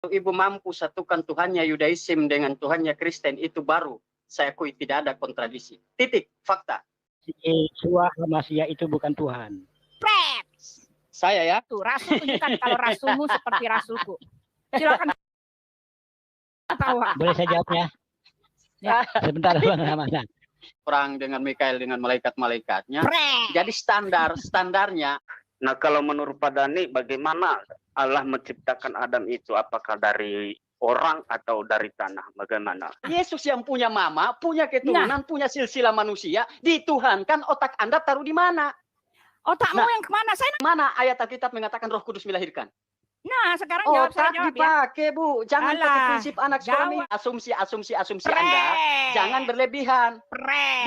Ibu mampu satukan Tuhannya Yudaism dengan Tuhannya Kristen, itu baru saya akui tidak ada kontradiksi. Titik, fakta. Si Yeshua Masia itu bukan Tuhan. Pret! Saya ya. Tuh, Rasul tunjukkan kalau Rasulmu seperti Rasulku. Silakan tawa. Boleh saya jawabnya? Ya. Sebentar, Bang Ramadan. Perang dengan Mikael dengan malaikat-malaikatnya. Pret! Jadi standarnya. Nah, kalau menurut Pak Dhani, bagaimana Allah menciptakan Adam itu? Apakah dari orang atau dari tanah? Bagaimana? Yesus yang punya mama, punya keturunan, punya silsilah manusia, dituhankan. Otak Anda taruh di mana? Otakmu yang kemana? Saya Mana ayat Alkitab mengatakan Roh Kudus melahirkan? Nah, sekarang jawab, saya Otak jawab ya. dipakai, Bu. Jangan Alah, pakai prinsip anak suami. Asumsi Anda jangan berlebihan.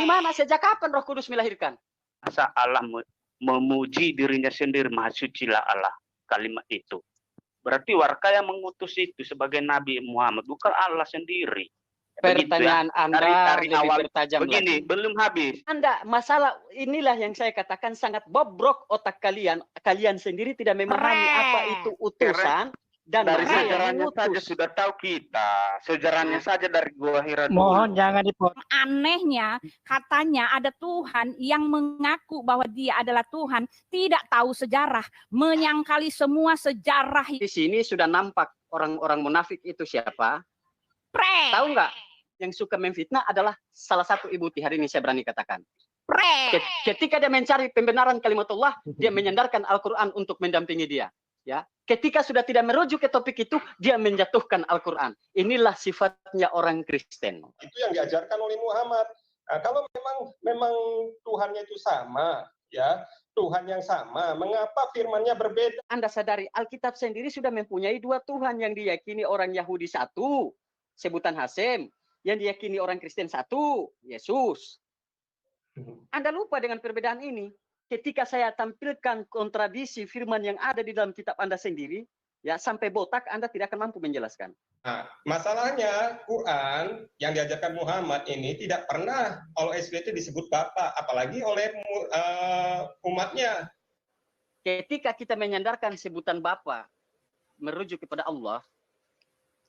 Di mana sejak kapan Roh Kudus melahirkan? Masa Allah memuji dirinya sendiri, maha sucilah Allah, kalimat itu. Berarti warga yang mengutus itu sebagai Nabi Muhammad, bukan Allah sendiri. Pertanyaan ya? Anda dari lebih awal bertajam begini, lagi. belum habis. Anda, masalah inilah yang saya katakan sangat bobrok otak kalian. Kalian sendiri tidak memahami apa itu utusan dan Dari mana yang sejarahnya saja diutus. sudah tahu kita. Sejarahnya saja dari Gua Hira dulu. Mohon jangan dipotong. Anehnya, katanya ada Tuhan yang mengaku bahwa dia adalah Tuhan, tidak tahu sejarah, menyangkali semua sejarah. Di sini sudah nampak orang-orang munafik itu siapa? Pret! Tahu nggak? Yang suka memfitnah adalah salah satu ibu hari ini saya berani katakan. Pret! Ketika dia mencari pembenaran kalimat Allah, dia menyandarkan Al-Quran untuk mendampingi dia. Ya, ketika sudah tidak merujuk ke topik itu, dia menjatuhkan Al-Quran. Inilah sifatnya orang Kristen. Itu yang diajarkan oleh Muhammad. Nah, kalau memang Tuhannya itu sama, ya Tuhan yang sama, mengapa firman-Nya berbeda? Anda sadari Alkitab sendiri sudah mempunyai dua Tuhan, yang diyakini orang Yahudi satu, sebutan Hasem, yang diyakini orang Kristen satu, Yesus. Anda lupa dengan perbedaan ini. Ketika saya tampilkan kontradiksi firman yang ada di dalam kitab Anda sendiri, ya sampai botak Anda tidak akan mampu menjelaskan. Nah, masalahnya Quran yang diajarkan Muhammad ini tidak pernah oleh SBY itu disebut Bapak, apalagi oleh umatnya. Ketika kita menyandarkan sebutan Bapa merujuk kepada Allah,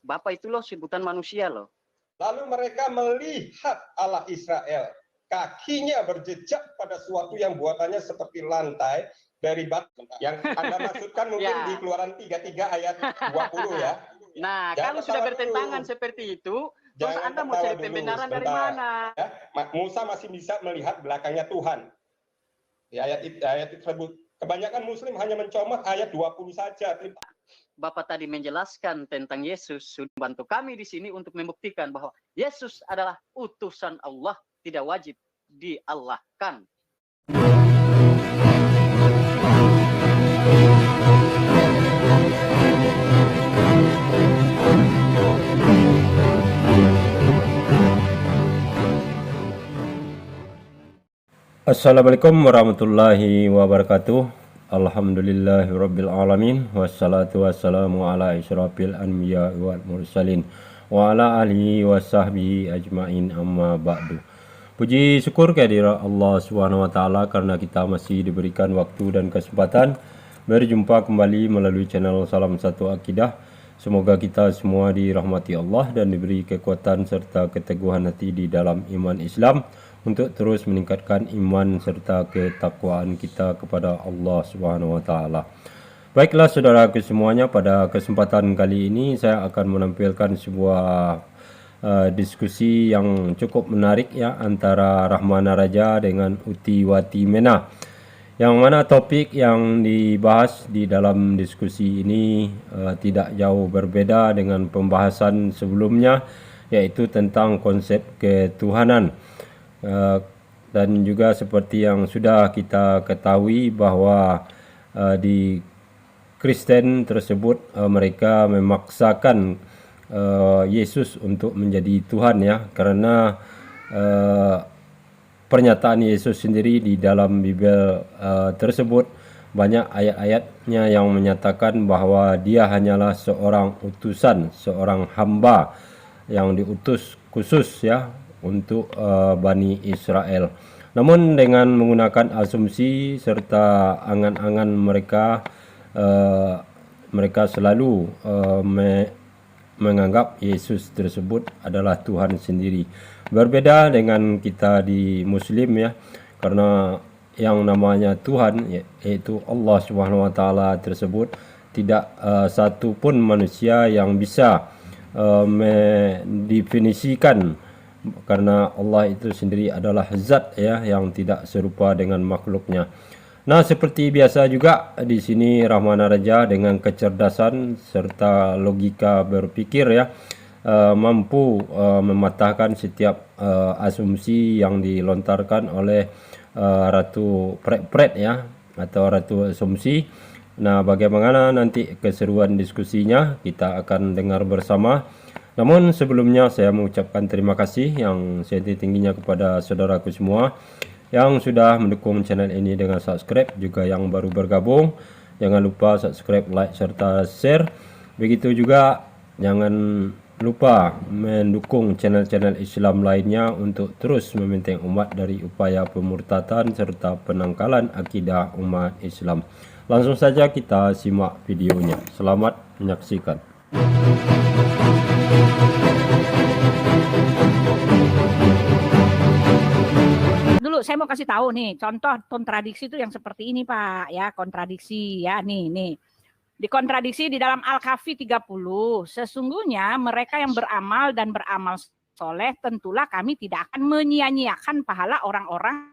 Bapa itu loh sebutan manusia loh. Lalu mereka melihat Allah Israel, kakinya berjejak pada suatu yang buatannya seperti lantai dari batu. Yang Anda maksudkan mungkin di Keluaran 33 ayat 20 ya. Nah, Jangan kalau sudah ketawa bertentangan dulu. seperti itu, terus Jangan Anda mau ketawa cari dulu, pembenaran dari sebentar. mana? Ya, Musa masih bisa melihat belakangnya Tuhan. Di ayat tersebut. Kebanyakan Muslim hanya mencomot ayat 20 saja. Bapak tadi menjelaskan tentang Yesus, sudah bantu kami di sini untuk membuktikan bahwa Yesus adalah utusan Allah, tidak wajib diallahkan. Assalamualaikum warahmatullahi wabarakatuh. Alhamdulillahirabbil alamin wassalatu wassalamu ala asyrafil anbiya wal mursalin wa ala alihi wasahbihi ajmain amma ba'du. Puji syukur kehadirat Allah Subhanahu wa taala karena kita masih diberikan waktu dan kesempatan berjumpa kembali melalui channel Salam Satu Akidah. Semoga kita semua dirahmati Allah dan diberi kekuatan serta keteguhan hati di dalam iman Islam untuk terus meningkatkan iman serta ketakwaan kita kepada Allah Subhanahu wa taala. Baiklah saudaraku semuanya, pada kesempatan kali ini saya akan menampilkan sebuah diskusi yang cukup menarik ya antara Rahmana Raja dengan Uti Wati Mena. Yang mana topik yang dibahas di dalam diskusi ini tidak jauh berbeda dengan pembahasan sebelumnya, yaitu tentang konsep ketuhanan. Dan juga seperti yang sudah kita ketahui bahwa di Kristen tersebut mereka memaksakan Yesus untuk menjadi Tuhan ya, karena pernyataan Yesus sendiri di dalam Bible tersebut banyak ayat-ayatnya yang menyatakan bahwa dia hanyalah seorang utusan, seorang hamba yang diutus khusus ya untuk Bani Israel. Namun dengan menggunakan asumsi serta angan-angan mereka, mereka selalu menganggap Yesus tersebut adalah Tuhan sendiri. Berbeda dengan kita di Muslim ya, karena yang namanya Tuhan yaitu Allah Subhanahu wa taala tersebut tidak satu pun manusia yang bisa mendefinisikan, karena Allah itu sendiri adalah zat ya yang tidak serupa dengan makhluknya. Nah, seperti biasa juga di sini Rahmana Raja dengan kecerdasan serta logika berpikir ya mampu mematahkan setiap asumsi yang dilontarkan oleh Ratu Pret ya, atau Ratu Asumsi. Nah, bagaimana nanti keseruan diskusinya kita akan dengar bersama. Namun sebelumnya saya mengucapkan terima kasih yang setinggi-tingginya kepada saudaraku semua yang sudah mendukung channel ini dengan subscribe, juga yang baru bergabung. Jangan lupa subscribe, like, serta share. Begitu juga jangan lupa mendukung channel-channel Islam lainnya untuk terus membenteng umat dari upaya pemurtadan serta penangkalan akidah umat Islam. Langsung saja kita simak videonya. Selamat menyaksikan. Dulu saya mau kasih tahu nih, contoh kontradiksi itu yang seperti ini Pak, ya kontradiksi ya nih. Di kontradiksi di dalam Al-Kahfi 30, sesungguhnya mereka yang beramal dan beramal soleh tentulah kami tidak akan menyia-nyiakan pahala orang-orang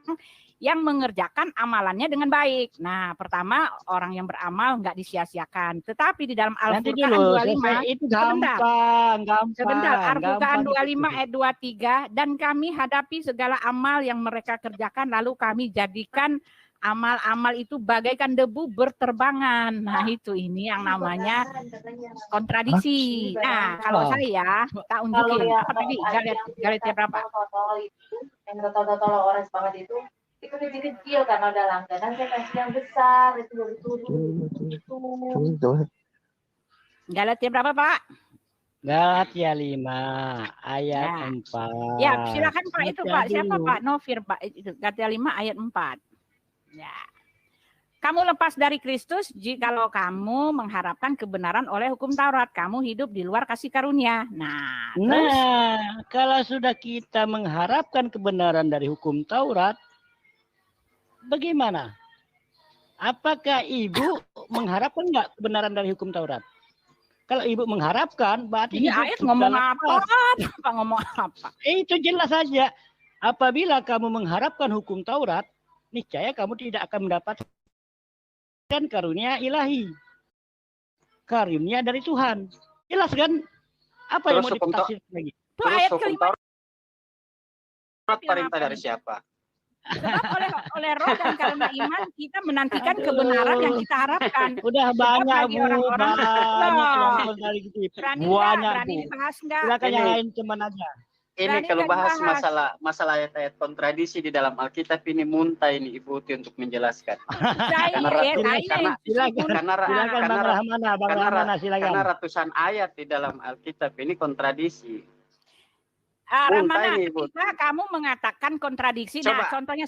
yang mengerjakan amalannya dengan baik. Nah, pertama orang yang beramal nggak disia-siakan. Tetapi di dalam Al-Furqan 25 itu gampang. Sebentar, Al-Furqan 25 ayat 23, dan kami hadapi segala amal yang mereka kerjakan lalu kami jadikan amal-amal itu bagaikan debu berterbangan. Nah, itu ini yang namanya kontradiksi. Nah, kalau saya tak unjukin apa tadi? Galatia berapa? Yang total orang semangat itu lebih kecil karena udah langganan, saya kasih yang besar itu Galatia berapa Pak? Galatia 5 ayat 4. Ya, silakan Pak itu Pak. Siapa Pak? Novir Pak. Itu Galatia 5 ayat 4. Ya. Kamu lepas dari Kristus jikalau kamu mengharapkan kebenaran oleh hukum Taurat, kamu hidup di luar kasih karunia. Nah, kalau sudah kita mengharapkan kebenaran dari hukum Taurat, bagaimana? Apakah ibu mengharapkan nggak kebenaran dari hukum Taurat? Kalau ibu mengharapkan, berarti ini ayat ngomong apa? Ngomong apa? Itu jelas saja. Apabila kamu mengharapkan hukum Taurat, niscaya kamu tidak akan mendapatkan karunia ilahi. Karunia dari Tuhan. Jelas kan? Apa yang mau ditafsirkan lagi? Itu ayat kelima. Perintah dari siapa? Sebab oleh roh dan karena iman kita menantikan kebenaran yang kita harapkan. Udah banyak Bu, orang-orang dari berani dibahas enggak? Silakan yang lain cuman aja. Ini kalau bahas masalah ayat-ayat kontradiksi di dalam Alkitab ini muntah ini Ibu Uti untuk menjelaskan. Karena ratusan ayat di dalam Alkitab ini kontradiksi. Ramana, ketika kamu mengatakan kontradiksi, nah contohnya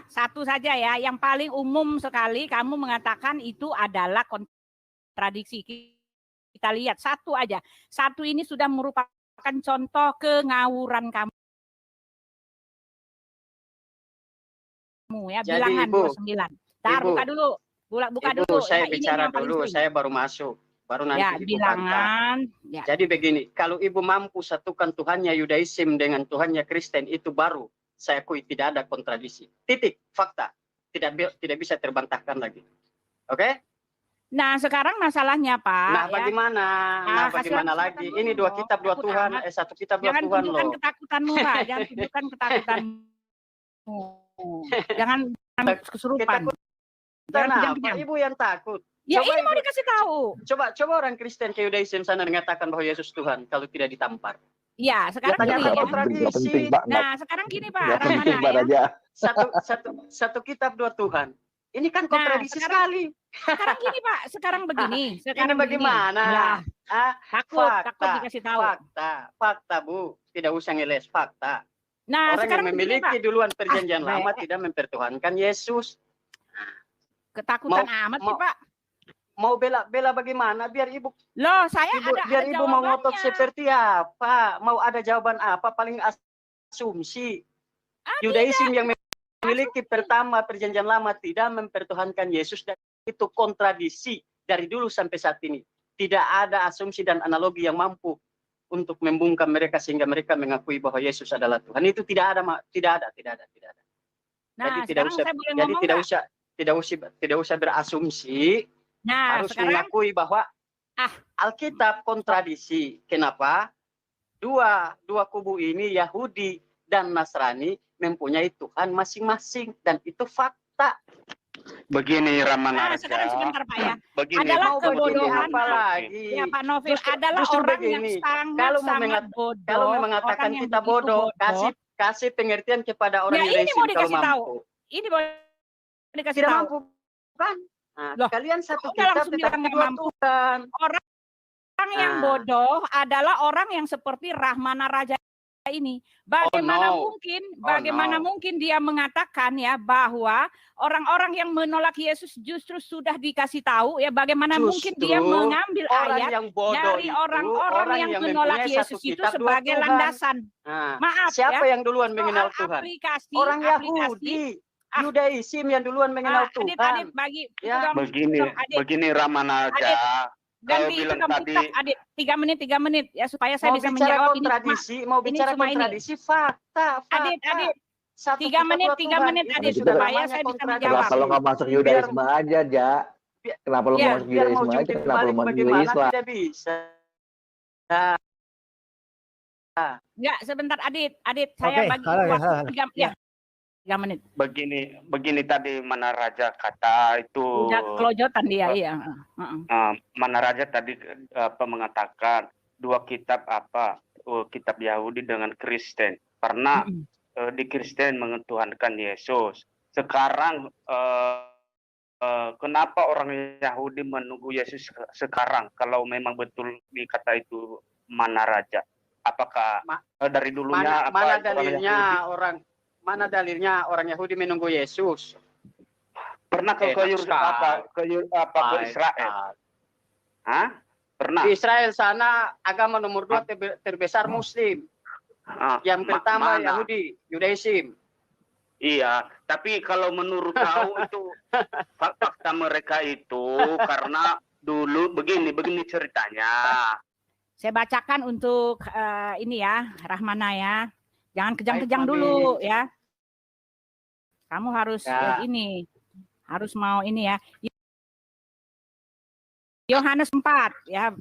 satu saja ya, yang paling umum sekali kamu mengatakan itu adalah kontradiksi. Kita lihat satu aja, satu ini sudah merupakan contoh kengawuran kamu ya. Jadi, Bilangan Ibu, 29. Ntar buka dulu, buka dulu. Saya bicara dulu, saya baru masuk. Baru nanti ya, Bilangan. Ya. Jadi begini, kalau Ibu mampu satukan Tuhannya Yudaism dengan Tuhannya Kristen, itu baru saya akui tidak ada kontradiksi. Titik, fakta. Tidak bisa terbantahkan lagi. Oke? Nah, sekarang masalahnya Pak. Nah, bagaimana? Bagaimana lagi? Ini dua kitab, dua Tuhan. Satu kitab, dua Tuhan loh. Jangan tunjukkan ketakutanmu, Pak. Jangan tunjukkan ketakutanmu. Jangan kesurupan. Jangan Ibu yang takut. Ya coba ini mau dikasih tahu. Coba orang Kristen ke Yudaism sana mengatakan bahwa Yesus Tuhan kalau tidak ditampar. Ya, sekarang gini ya. Nah, sekarang gini Pak, Ramana ya. Satu kitab dua Tuhan. Ini kan kontradiksi sekali. Sekarang gini Pak, sekarang begini. Ini bagaimana? Ya. Takut dikasih tahu. Fakta Bu, tidak usah ngeles fakta. Nah, orang sekarang yang memiliki duluan perjanjian lama tidak mempertuhankan Yesus. Ketakutan amat sih Pak. mau bela bagaimana? Biar ibu Loh, saya biar ada ibu mau ngotot jawabannya. seperti apa? Mau ada jawaban apa? Paling asumsi. Yudaism yang memiliki pertama perjanjian lama tidak mempertuhankan Yesus, dan itu kontradiksi dari dulu sampai saat ini. Tidak ada asumsi dan analogi yang mampu untuk membungkam mereka sehingga mereka mengakui bahwa Yesus adalah Tuhan. Itu tidak ada. Nah, Jadi tidak sekarang usah, saya boleh jadi ngomong tidak usah berasumsi. Nah, Harus sekarang mengakui bahwa Alkitab kontradisi. Kenapa? Dua kubu ini, Yahudi dan Nasrani, mempunyai Tuhan masing-masing, dan itu fakta. Begini Ramana sekarang Raja. sebentar Pak ya. Begini, Adalah Mau begini kebodohan. apa lagi? Ya Pak Novil, adalah justru orang yang begini. sangat bodoh. Kalau mau mengatakan orang yang kita begitu bodoh, kasih pengertian kepada orang Ya, ini Yudaism mau kalau dikasih tahu. mampu. Ini boleh dikasih Tidak tahu. mampu kan? Nah, Loh, kalian satu udah langsung kitab bilang tetapi nggak dua mampu. Tuhan. Orang yang bodoh adalah orang yang seperti Rahmana Raja ini. Bagaimana mungkin dia mengatakan ya bahwa orang-orang yang menolak Yesus justru sudah dikasih tahu ya, bagaimana mungkin dia mengambil ayat yang bodoh dari orang-orang yang menolak Yesus itu sebagai landasan. Nah, Maaf siapa ya, yang duluan mengenal Tuhan? Orang Yahudi. Yudaism yang duluan mengenal Tuhan. Adit, bagi Ya. Begini Ramana Raja. Ganti itu dong TikTok, Adit. 3 menit ya supaya saya Mau bisa bicara menjawab kontradisi, ini. mau bicara kontradisi, fakta. Adit. 3 menit Adit supaya saya bisa menjawab. Kenapa lo nggak masuk Yudaisme aja, Ja? Kenapa lo nggak masuk Yudaisme aja? Kenapa lo masuk Islam? Tidak bisa. Enggak, sebentar Adit, saya bagi waktu 3 menit. Begini tadi Mana Raja kata itu. Udah kelojotan dia, iya. Mana Raja tadi mengatakan dua kitab kitab Yahudi dengan Kristen. Karena di Kristen mengetuhankan Yesus. Sekarang kenapa orang Yahudi menunggu Yesus sekarang? Kalau memang betul dikata itu Mana Raja, apakah dari dulunya mana dalilnya orang Yahudi menunggu Yesus? Pernah ke Israel? Pernah. Di Israel sana agama nomor 2 terbesar Muslim. Yang pertama Yahudi, Yudaism. Iya, tapi kalau menurut kau itu fakta mereka itu karena dulu begini ceritanya. Saya bacakan untuk ini ya, Rahmana ya. Jangan kejang-kejang dulu ya. Kamu harus ini, harus mau ini ya. Yohanes 4 ya.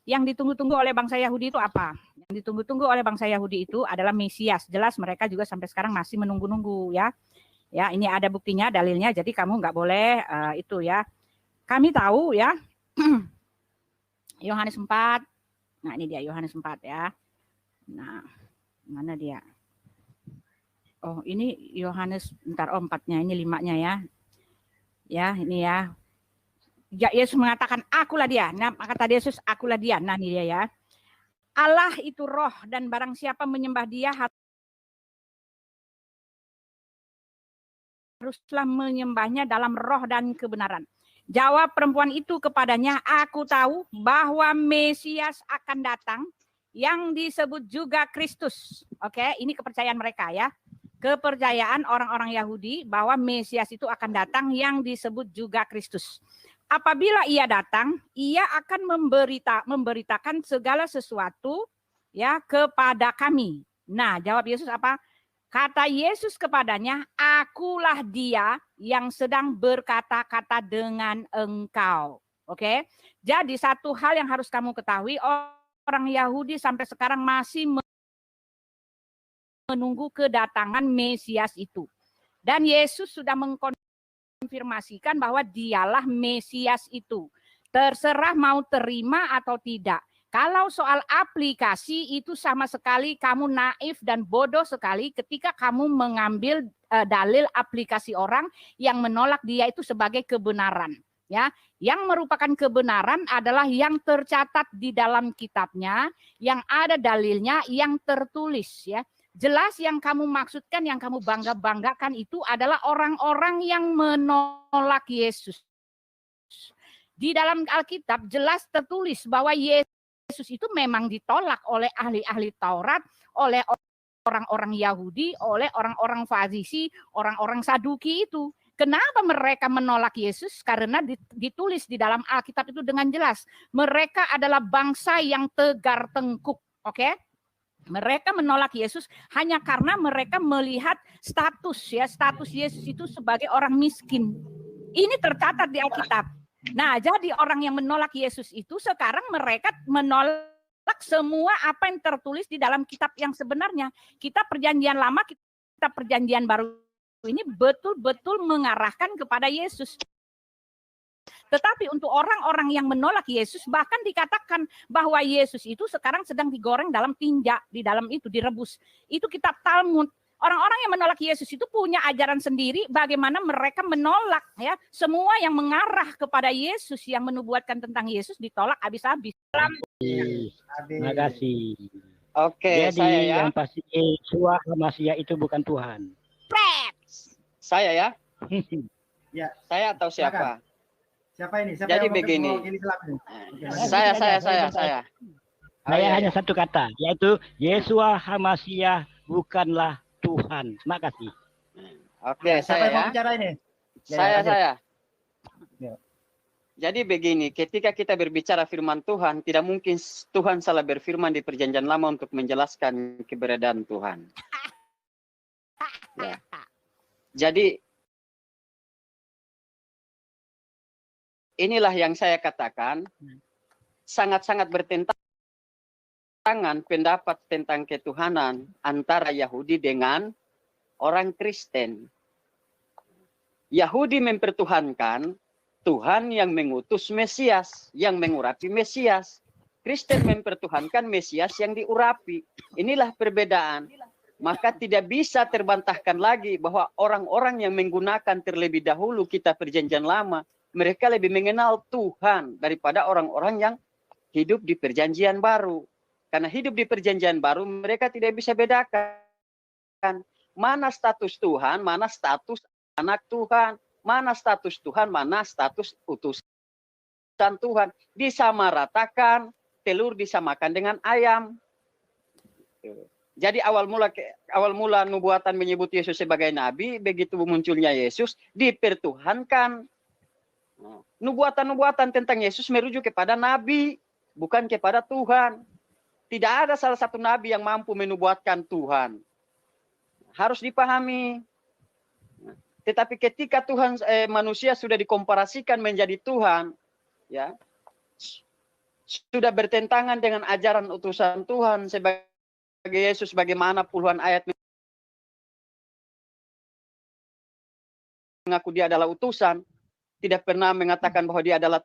Yang ditunggu-tunggu oleh bangsa Yahudi itu apa? Yang ditunggu-tunggu oleh bangsa Yahudi itu adalah Mesias. Jelas mereka juga sampai sekarang masih menunggu-nunggu ya. Ya, ini ada buktinya, dalilnya. Jadi kamu nggak boleh itu ya. Kami tahu ya. Yohanes 4. Nah, ini dia Yohanes 4 ya. Nah, mana dia? Oh, ini Yohanes, bentar, 4-nya, ini 5-nya ya. Ya, ini ya. Yesus mengatakan, akulah dia. Nah, kata Yesus, akulah dia. Nah, ini dia ya. Allah itu roh, dan barang siapa menyembah dia haruslah menyembahnya dalam roh dan kebenaran. Jawab perempuan itu kepadanya, aku tahu bahwa Mesias akan datang, yang disebut juga Kristus. Oke, ini kepercayaan mereka ya. Kepercayaan orang-orang Yahudi bahwa Mesias itu akan datang yang disebut juga Kristus. Apabila ia datang, ia akan memberitakan segala sesuatu ya kepada kami. Nah, jawab Yesus apa? Kata Yesus kepadanya, akulah dia yang sedang berkata-kata dengan engkau. Oke. Jadi satu hal yang harus kamu ketahui, orang Yahudi sampai sekarang masih menunggu kedatangan Mesias itu. Dan Yesus sudah mengkonfirmasikan bahwa dialah Mesias itu. Terserah mau terima atau tidak. Kalau soal aplikasi itu sama sekali kamu naif dan bodoh sekali ketika kamu mengambil dalil aplikasi orang yang menolak dia itu sebagai kebenaran. Ya, yang merupakan kebenaran adalah yang tercatat di dalam kitabnya, yang ada dalilnya, yang tertulis ya. Jelas yang kamu maksudkan, yang kamu bangga-banggakan itu adalah orang-orang yang menolak Yesus. Di dalam Alkitab jelas tertulis bahwa Yesus itu memang ditolak oleh ahli-ahli Taurat, oleh orang-orang Yahudi, oleh orang-orang Farisi, orang-orang Saduki itu. Kenapa mereka menolak Yesus? Karena ditulis di dalam Alkitab itu dengan jelas. Mereka adalah bangsa yang tegar tengkuk. Oke? Mereka menolak Yesus hanya karena mereka melihat status Yesus itu sebagai orang miskin. Ini tercatat di Alkitab. Nah, jadi orang yang menolak Yesus itu sekarang mereka menolak semua apa yang tertulis di dalam kitab yang sebenarnya. Kitab Perjanjian Lama, kitab Perjanjian Baru ini betul-betul mengarahkan kepada Yesus. Tetapi untuk orang-orang yang menolak Yesus, bahkan dikatakan bahwa Yesus itu sekarang sedang digoreng dalam tinja, di dalam itu direbus. Itu kitab Talmud. Orang-orang yang menolak Yesus itu punya ajaran sendiri bagaimana mereka menolak ya semua yang mengarah kepada Yesus, yang menubuatkan tentang Yesus ditolak habis-habis. Terima kasih. Oke, Jadi saya ya. yang pasti Yeshua HaMashiach itu bukan Tuhan. Saya ya. Ya. Saya atau siapa? Siapa ini? Siapa Jadi yang mau begini. mewakili Islam ini? Saya. Saya hanya satu kata, yaitu Yeshua HaMashiach bukanlah Tuhan. Terima kasih. Oke, Siapa saya yang mau ya. bicara ini? Saya. Ya. Jadi begini, ketika kita berbicara firman Tuhan, tidak mungkin Tuhan salah berfirman di Perjanjian Lama untuk menjelaskan keberadaan Tuhan. Ya. Jadi inilah yang saya katakan sangat-sangat bertentangan pendapat tentang ketuhanan antara Yahudi dengan orang Kristen. Yahudi mempertuhankan Tuhan yang mengutus Mesias, yang mengurapi Mesias. Kristen mempertuhankan Mesias yang diurapi. Inilah perbedaan. Maka tidak bisa terbantahkan lagi bahwa orang-orang yang menggunakan terlebih dahulu kitab Perjanjian Lama, mereka lebih mengenal Tuhan daripada orang-orang yang hidup di Perjanjian Baru. Karena hidup di Perjanjian Baru, mereka tidak bisa bedakan mana status Tuhan, mana status anak Tuhan, mana status Tuhan, mana status utusan Tuhan. Disamaratakan, telur disamakan dengan ayam. Jadi awal mula nubuatan menyebut Yesus sebagai nabi, begitu munculnya Yesus dipertuhankan. Nubuatan-nubuatan tentang Yesus merujuk kepada nabi, bukan kepada Tuhan. Tidak ada salah satu nabi yang mampu menubuatkan Tuhan. Harus dipahami. Tetapi ketika manusia sudah dikomparasikan menjadi Tuhan, ya, sudah bertentangan dengan ajaran utusan Tuhan sebagai Yesus, bagaimana puluhan ayat mengaku dia adalah utusan, tidak pernah mengatakan bahwa dia adalah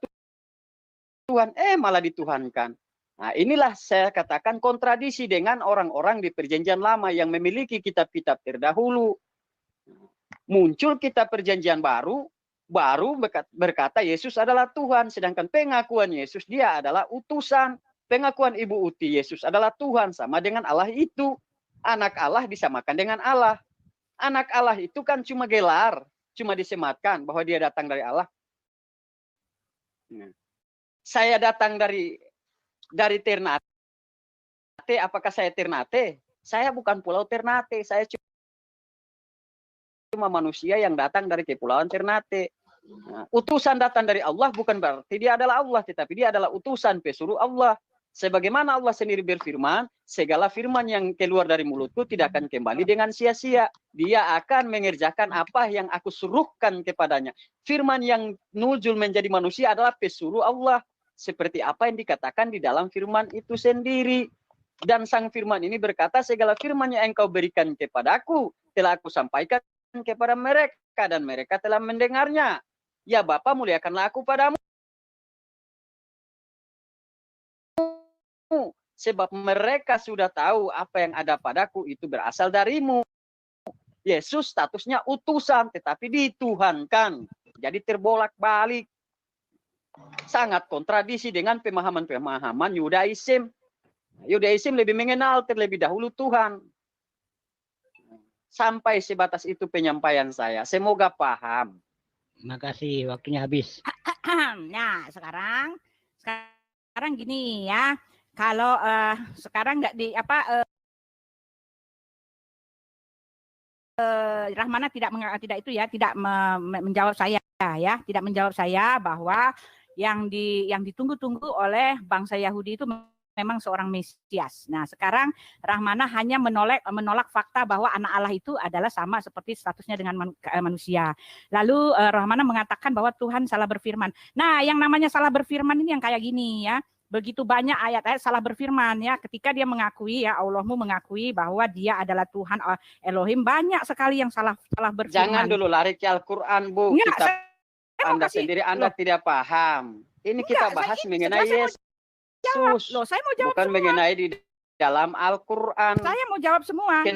Tuhan, malah dituhankan. Nah, inilah saya katakan kontradisi dengan orang-orang di Perjanjian Lama yang memiliki kitab-kitab terdahulu. Muncul kitab Perjanjian Baru berkata Yesus adalah Tuhan, sedangkan pengakuan Yesus dia adalah utusan. Pengakuan Ibu Uti Yesus adalah Tuhan, sama dengan Allah itu. Anak Allah disamakan dengan Allah. Anak Allah itu kan cuma gelar, cuma disematkan bahwa dia datang dari Allah. Saya datang dari Ternate. Apakah saya Ternate? Saya bukan Pulau Ternate. Saya cuma manusia yang datang dari Kepulauan Ternate. Utusan datang dari Allah bukan berarti dia adalah Allah, tetapi dia adalah utusan pesuruh Allah. Sebagaimana Allah sendiri berfirman, segala firman yang keluar dari mulutku tidak akan kembali dengan sia-sia. Dia akan mengerjakan apa yang aku suruhkan kepadanya. Firman yang nuzul menjadi manusia adalah pesuruh Allah. Seperti apa yang dikatakan di dalam firman itu sendiri. Dan sang firman ini berkata, segala firman yang engkau berikan kepadaku, telah aku sampaikan kepada mereka, dan mereka telah mendengarnya. Ya Bapa, muliakanlah aku padamu. Sebab mereka sudah tahu apa yang ada padaku itu berasal darimu. Yesus statusnya utusan tetapi dituhankan. Jadi terbolak-balik. Sangat kontradisi dengan pemahaman-pemahaman Yudaism. Yudaism lebih mengenal terlebih dahulu Tuhan. Sampai sebatas itu penyampaian saya. Semoga paham. Terima kasih, waktunya habis. Nah, sekarang gini ya. Kalau sekarang nggak di apa Rahmana tidak itu ya, tidak menjawab saya ya, tidak menjawab saya bahwa yang ditunggu-tunggu oleh bangsa Yahudi itu memang seorang Mesias. Nah, sekarang Rahmana hanya menolak fakta bahwa anak Allah itu adalah sama seperti statusnya dengan manusia. Lalu Rahmana mengatakan bahwa Tuhan salah berfirman. Nah, yang namanya salah berfirman ini yang kayak gini ya. Begitu banyak ayat-ayat salah berfirman ya, ketika dia mengakui ya, Allahmu mengakui bahwa dia adalah Tuhan Elohim, banyak sekali yang salah berfirman. Jangan dulu lari ke Al-Qur'an, Bu. Enggak, Anda sendiri Anda tidak paham. Ini kita bahas mengenai Yesus. Loh, saya mau jawab bukan semua. Mengenai di dalam Al-Qur'an. Saya mau jawab semua.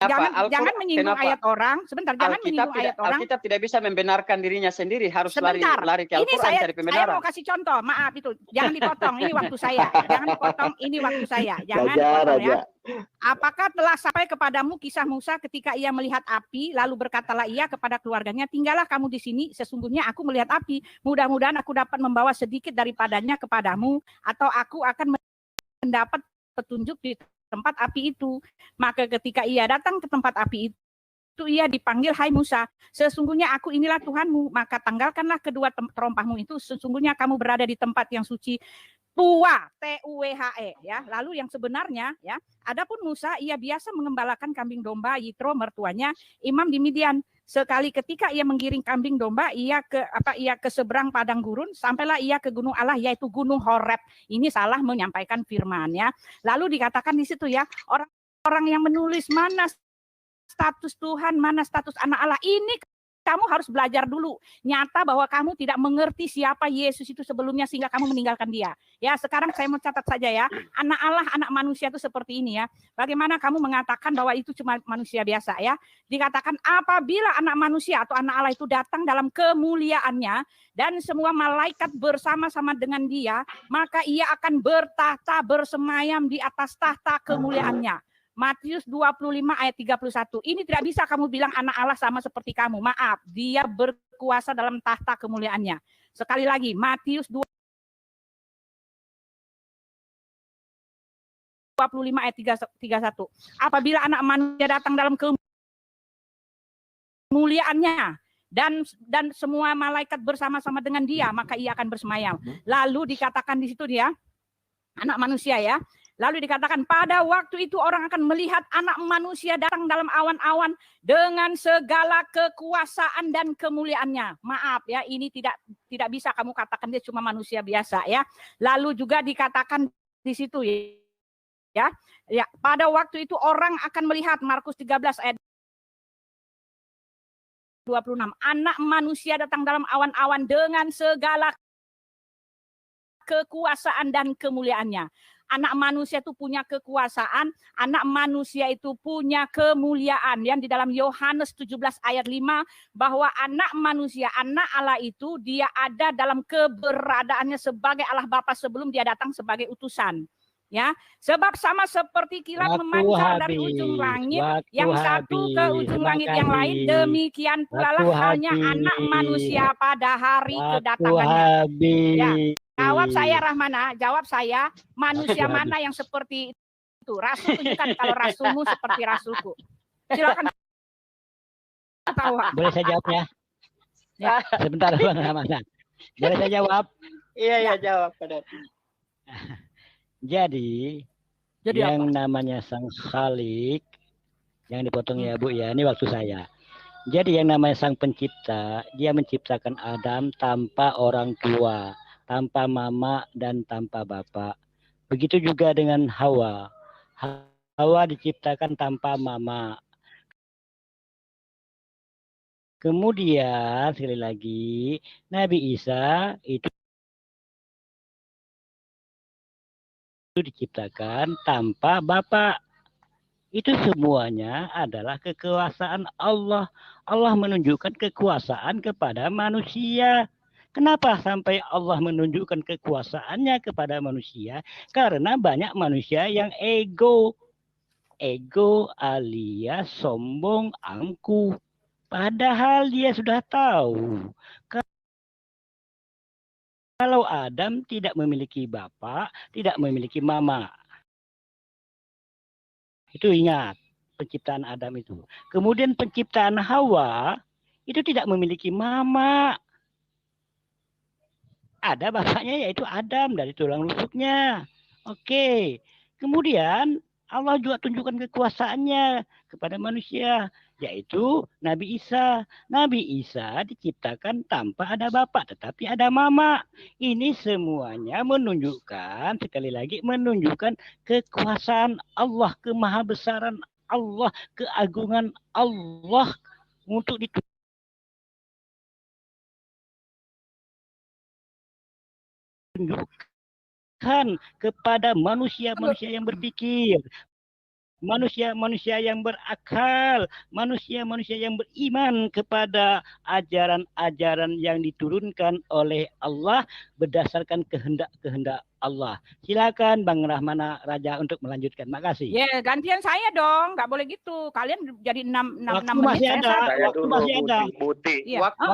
Jangan menyinggung ayat orang. Sebentar, jangan menyinggung ayat orang. Alkitab tidak bisa membenarkan dirinya sendiri, harus lari ke Al-Qur'an cari pembenaran. Saya mau kasih contoh, maaf itu. Jangan dipotong, ini waktu saya. Jangan dipotong, ini waktu saya. Jangan dipotong ya. Apakah telah sampai kepadamu kisah Musa ketika ia melihat api, lalu berkatalah ia kepada keluarganya, tinggallah kamu di sini, sesungguhnya aku melihat api. Mudah-mudahan aku dapat membawa sedikit daripadanya kepadamu, atau aku akan mendapat petunjuk di tempat api itu. Maka ketika ia datang ke tempat api itu ia dipanggil, hai Musa, sesungguhnya aku inilah Tuhanmu, maka tanggalkanlah kedua terompahmu itu, sesungguhnya kamu berada di tempat yang suci. Tua, T-U-W-H-E ya. Lalu yang sebenarnya ya, adapun Musa ia biasa mengembalakan kambing domba Yitro mertuanya imam di Midian. Sekali ketika ia menggiring kambing domba, ia ke seberang padang gurun, sampailah ia ke gunung Allah, yaitu gunung Horeb. Ini salah menyampaikan firman ya. Lalu dikatakan di situ ya, orang yang menulis mana status Tuhan, mana status anak Allah, ini kamu harus belajar dulu. Nyata bahwa kamu tidak mengerti siapa Yesus itu sebelumnya sehingga kamu meninggalkan dia. Ya, sekarang saya mau catat saja ya. Anak Allah, anak manusia itu seperti ini ya. Bagaimana kamu mengatakan bahwa itu cuma manusia biasa ya? Dikatakan apabila anak manusia atau anak Allah itu datang dalam kemuliaannya dan semua malaikat bersama-sama dengan dia, maka ia akan bertahta bersemayam di atas tahta kemuliaannya. Matius 25 ayat 31. Ini tidak bisa kamu bilang anak Allah sama seperti kamu. Maaf, dia berkuasa dalam tahta kemuliaannya. Sekali lagi, Matius 25 ayat 31. Apabila anak manusia datang dalam kemuliaannya dan semua malaikat bersama-sama dengan dia, maka ia akan bersemayam. Lalu dikatakan di situ dia, anak manusia ya. Lalu dikatakan pada waktu itu orang akan melihat anak manusia datang dalam awan-awan dengan segala kekuasaan dan kemuliaannya. Maaf ya, ini tidak bisa kamu katakan dia cuma manusia biasa ya. Lalu juga dikatakan di situ ya. Ya, pada waktu itu orang akan melihat, Markus 13 ayat 26. Anak manusia datang dalam awan-awan dengan segala kekuasaan dan kemuliaannya. Anak manusia itu punya kekuasaan, anak manusia itu punya kemuliaan. Yang di dalam Yohanes 17 ayat 5 bahwa anak manusia, anak Allah itu dia ada dalam keberadaannya sebagai Allah Bapa sebelum dia datang sebagai utusan. Ya, sebab sama seperti kilat memancar dari ujung langit yang satu ke ujung langit yang lain, demikian pula lah halnya anak manusia pada hari kedatangannya. Ya. Jawab saya Rahmana, jawab saya, manusia mana yang seperti itu? Rasul tunjukkan kalau rasulmu seperti rasulku. Silakan. Boleh saya jawab ya? Ya. Sebentar Bang Rahmana. Boleh saya jawab? Iya, jawab pada. Jadi yang apa? Namanya Sang Khalik, yang dipotong ya Bu ya, ini waktu saya. Jadi yang namanya Sang Pencipta, dia menciptakan Adam tanpa orang tua, tanpa mama dan tanpa bapak. Begitu juga dengan Hawa. Hawa diciptakan tanpa mama. Kemudian sekali lagi Nabi Isa itu diciptakan tanpa bapak. Itu semuanya adalah kekuasaan Allah. Allah menunjukkan kekuasaan kepada manusia. Kenapa sampai Allah menunjukkan kekuasaannya kepada manusia? Karena banyak manusia yang ego. Ego alias sombong, angkuh. Padahal dia sudah tahu Kalau Adam tidak memiliki bapak, tidak memiliki mama. Itu ingat, penciptaan Adam itu. Kemudian penciptaan Hawa, itu tidak memiliki mama. Ada bapaknya yaitu Adam dari tulang rusuknya. Oke. Kemudian Allah juga tunjukkan kekuasaannya kepada manusia, yaitu Nabi Isa. Nabi Isa diciptakan tanpa ada bapak, tetapi ada mama. Ini semuanya menunjukkan, sekali lagi menunjukkan kekuasaan Allah, kemahabesaran Allah, keagungan Allah untuk ditunjukkan kepada manusia-manusia yang berpikir, manusia-manusia yang berakal, manusia-manusia yang beriman kepada ajaran-ajaran yang diturunkan oleh Allah berdasarkan kehendak-kehendak Allah. Silakan Bang Rahmana Raja untuk melanjutkan. Makasih. Ya, gantian saya dong. Nggak boleh gitu. Kalian jadi 6 Waktu menit. masih ada. Saya Waktu masih ada. Buti. Iya. Waktu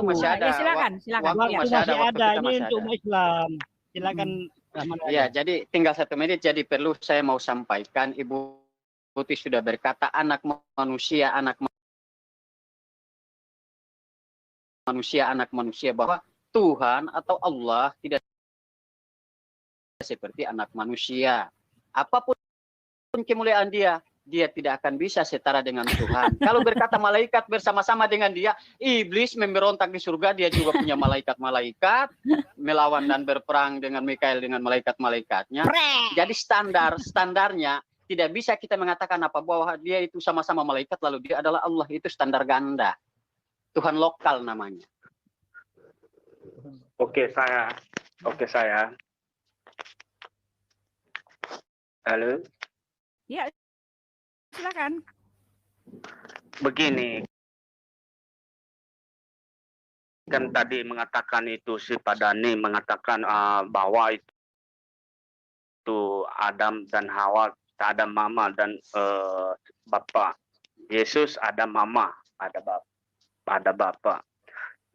masih ada. Ya, silakan. Waktu Waktu masih masih ada, ada. kita Ini masih untuk ada. Islam. Silakan Rahmana Raja. Ya, jadi tinggal 1 menit. Jadi perlu saya mau sampaikan, Ibu Putih sudah berkata anak manusia bahwa Tuhan atau Allah tidak seperti anak manusia. Apapun kemuliaan dia tidak akan bisa setara dengan Tuhan. Kalau berkata malaikat bersama-sama dengan dia, iblis memberontak di surga, dia juga punya malaikat-malaikat, melawan dan berperang dengan Mikael dengan malaikat-malaikatnya. Jadi standarnya tidak bisa kita mengatakan apa bahwa dia itu sama-sama malaikat lalu dia adalah Allah. Itu standar ganda. Tuhan lokal namanya. Oke saya. Halo. Ya, silakan. Begini. Kan tadi mengatakan itu si Padani mengatakan bahwa itu Adam dan Hawa, ada mama dan bapak. Yesus ada mama, ada bapak.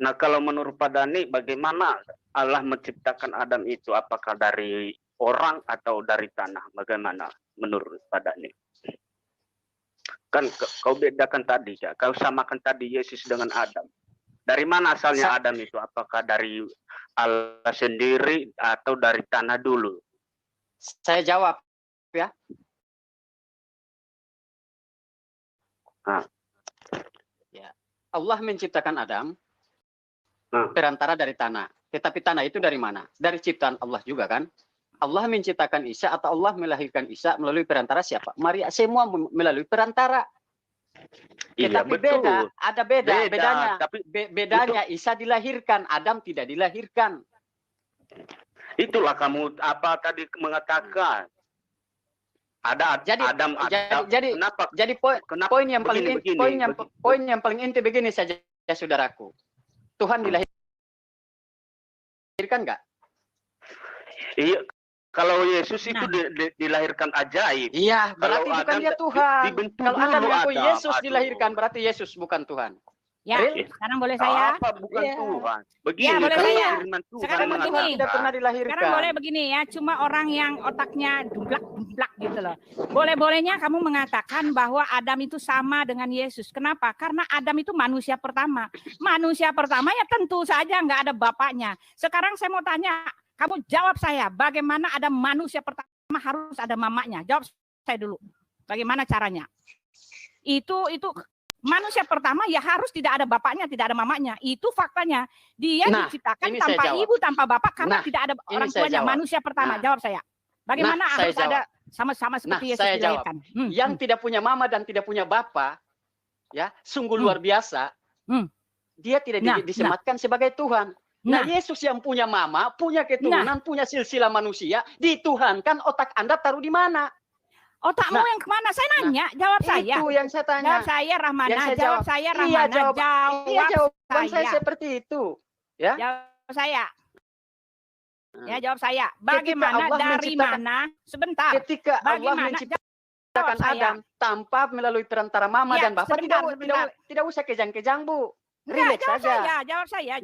Nah, kalau menurut Padani bagaimana Allah menciptakan Adam itu? Apakah dari orang atau dari tanah? Bagaimana menurut Padani? Kan kau bedakan tadi, ya. Kau samakan tadi Yesus dengan Adam. Dari mana asalnya Adam itu? Apakah dari Allah sendiri atau dari tanah dulu? Saya jawab ya. Ya. Allah menciptakan Adam perantara dari tanah. Tetapi tanah itu dari mana? Dari ciptaan Allah juga kan? Allah menciptakan Isa atau Allah melahirkan Isa melalui perantara siapa? Maria. Semua melalui perantara. Iya, Tetapi betul. bedanya. Tapi Bedanya Isa dilahirkan, Adam tidak dilahirkan. itulah kamu apa tadi mengatakan. Ada Adam. Kenapa? Jadi poin yang paling poin yang paling inti begini saja ya saudaraku. Tuhan dilahirkan enggak? Iya. Kalau Yesus itu dilahirkan ajaib. Iya, berarti bukan dia Tuhan. Kalau Anda mengaku Yesus dilahirkan, berarti Yesus bukan Tuhan. Ya, sekarang boleh saya? Apa bukan Tuhan? Begini, Ya, boleh saya. Sekarang begini, tidak pernah dilahirkan. Sekarang boleh begini ya, cuma orang yang otaknya dumplak gitu loh. Boleh-bolehnya kamu mengatakan bahwa Adam itu sama dengan Yesus. Kenapa? Karena Adam itu manusia pertama. Manusia pertama ya tentu saja nggak ada bapaknya. Sekarang saya mau tanya, kamu jawab saya, bagaimana ada manusia pertama harus ada mamanya? Jawab saya dulu. Bagaimana caranya? Itu manusia pertama ya harus tidak ada bapaknya, tidak ada mamanya. Itu faktanya. Dia diciptakan tanpa ibu, tanpa bapak karena tidak ada orang tuanya. Manusia pertama. Jawab saya. Bagaimana harus ada sama-sama seperti Yesus dilahirkan? Yang tidak punya mama dan tidak punya bapak, ya sungguh luar biasa. Dia tidak disematkan sebagai Tuhan. Nah, Yesus yang punya mama, punya keturunan, punya silsilah manusia, dituhankan. Otak Anda taruh di mana? Otakmu yang kemana? Saya nanya, jawab saya. Itu yang saya tanya. Jawab saya, Rahmana. Jawab saya, Rahmana. Iya, jawaban saya seperti itu. Ya. Jawab saya. Ya, jawab saya. Bagaimana dari mana? Sebentar. Ketika Allah menciptakan Adam tanpa melalui perantara mama dan bapak, tidak usah kejang-kejang, Bu. Relax saja. Jawab saya.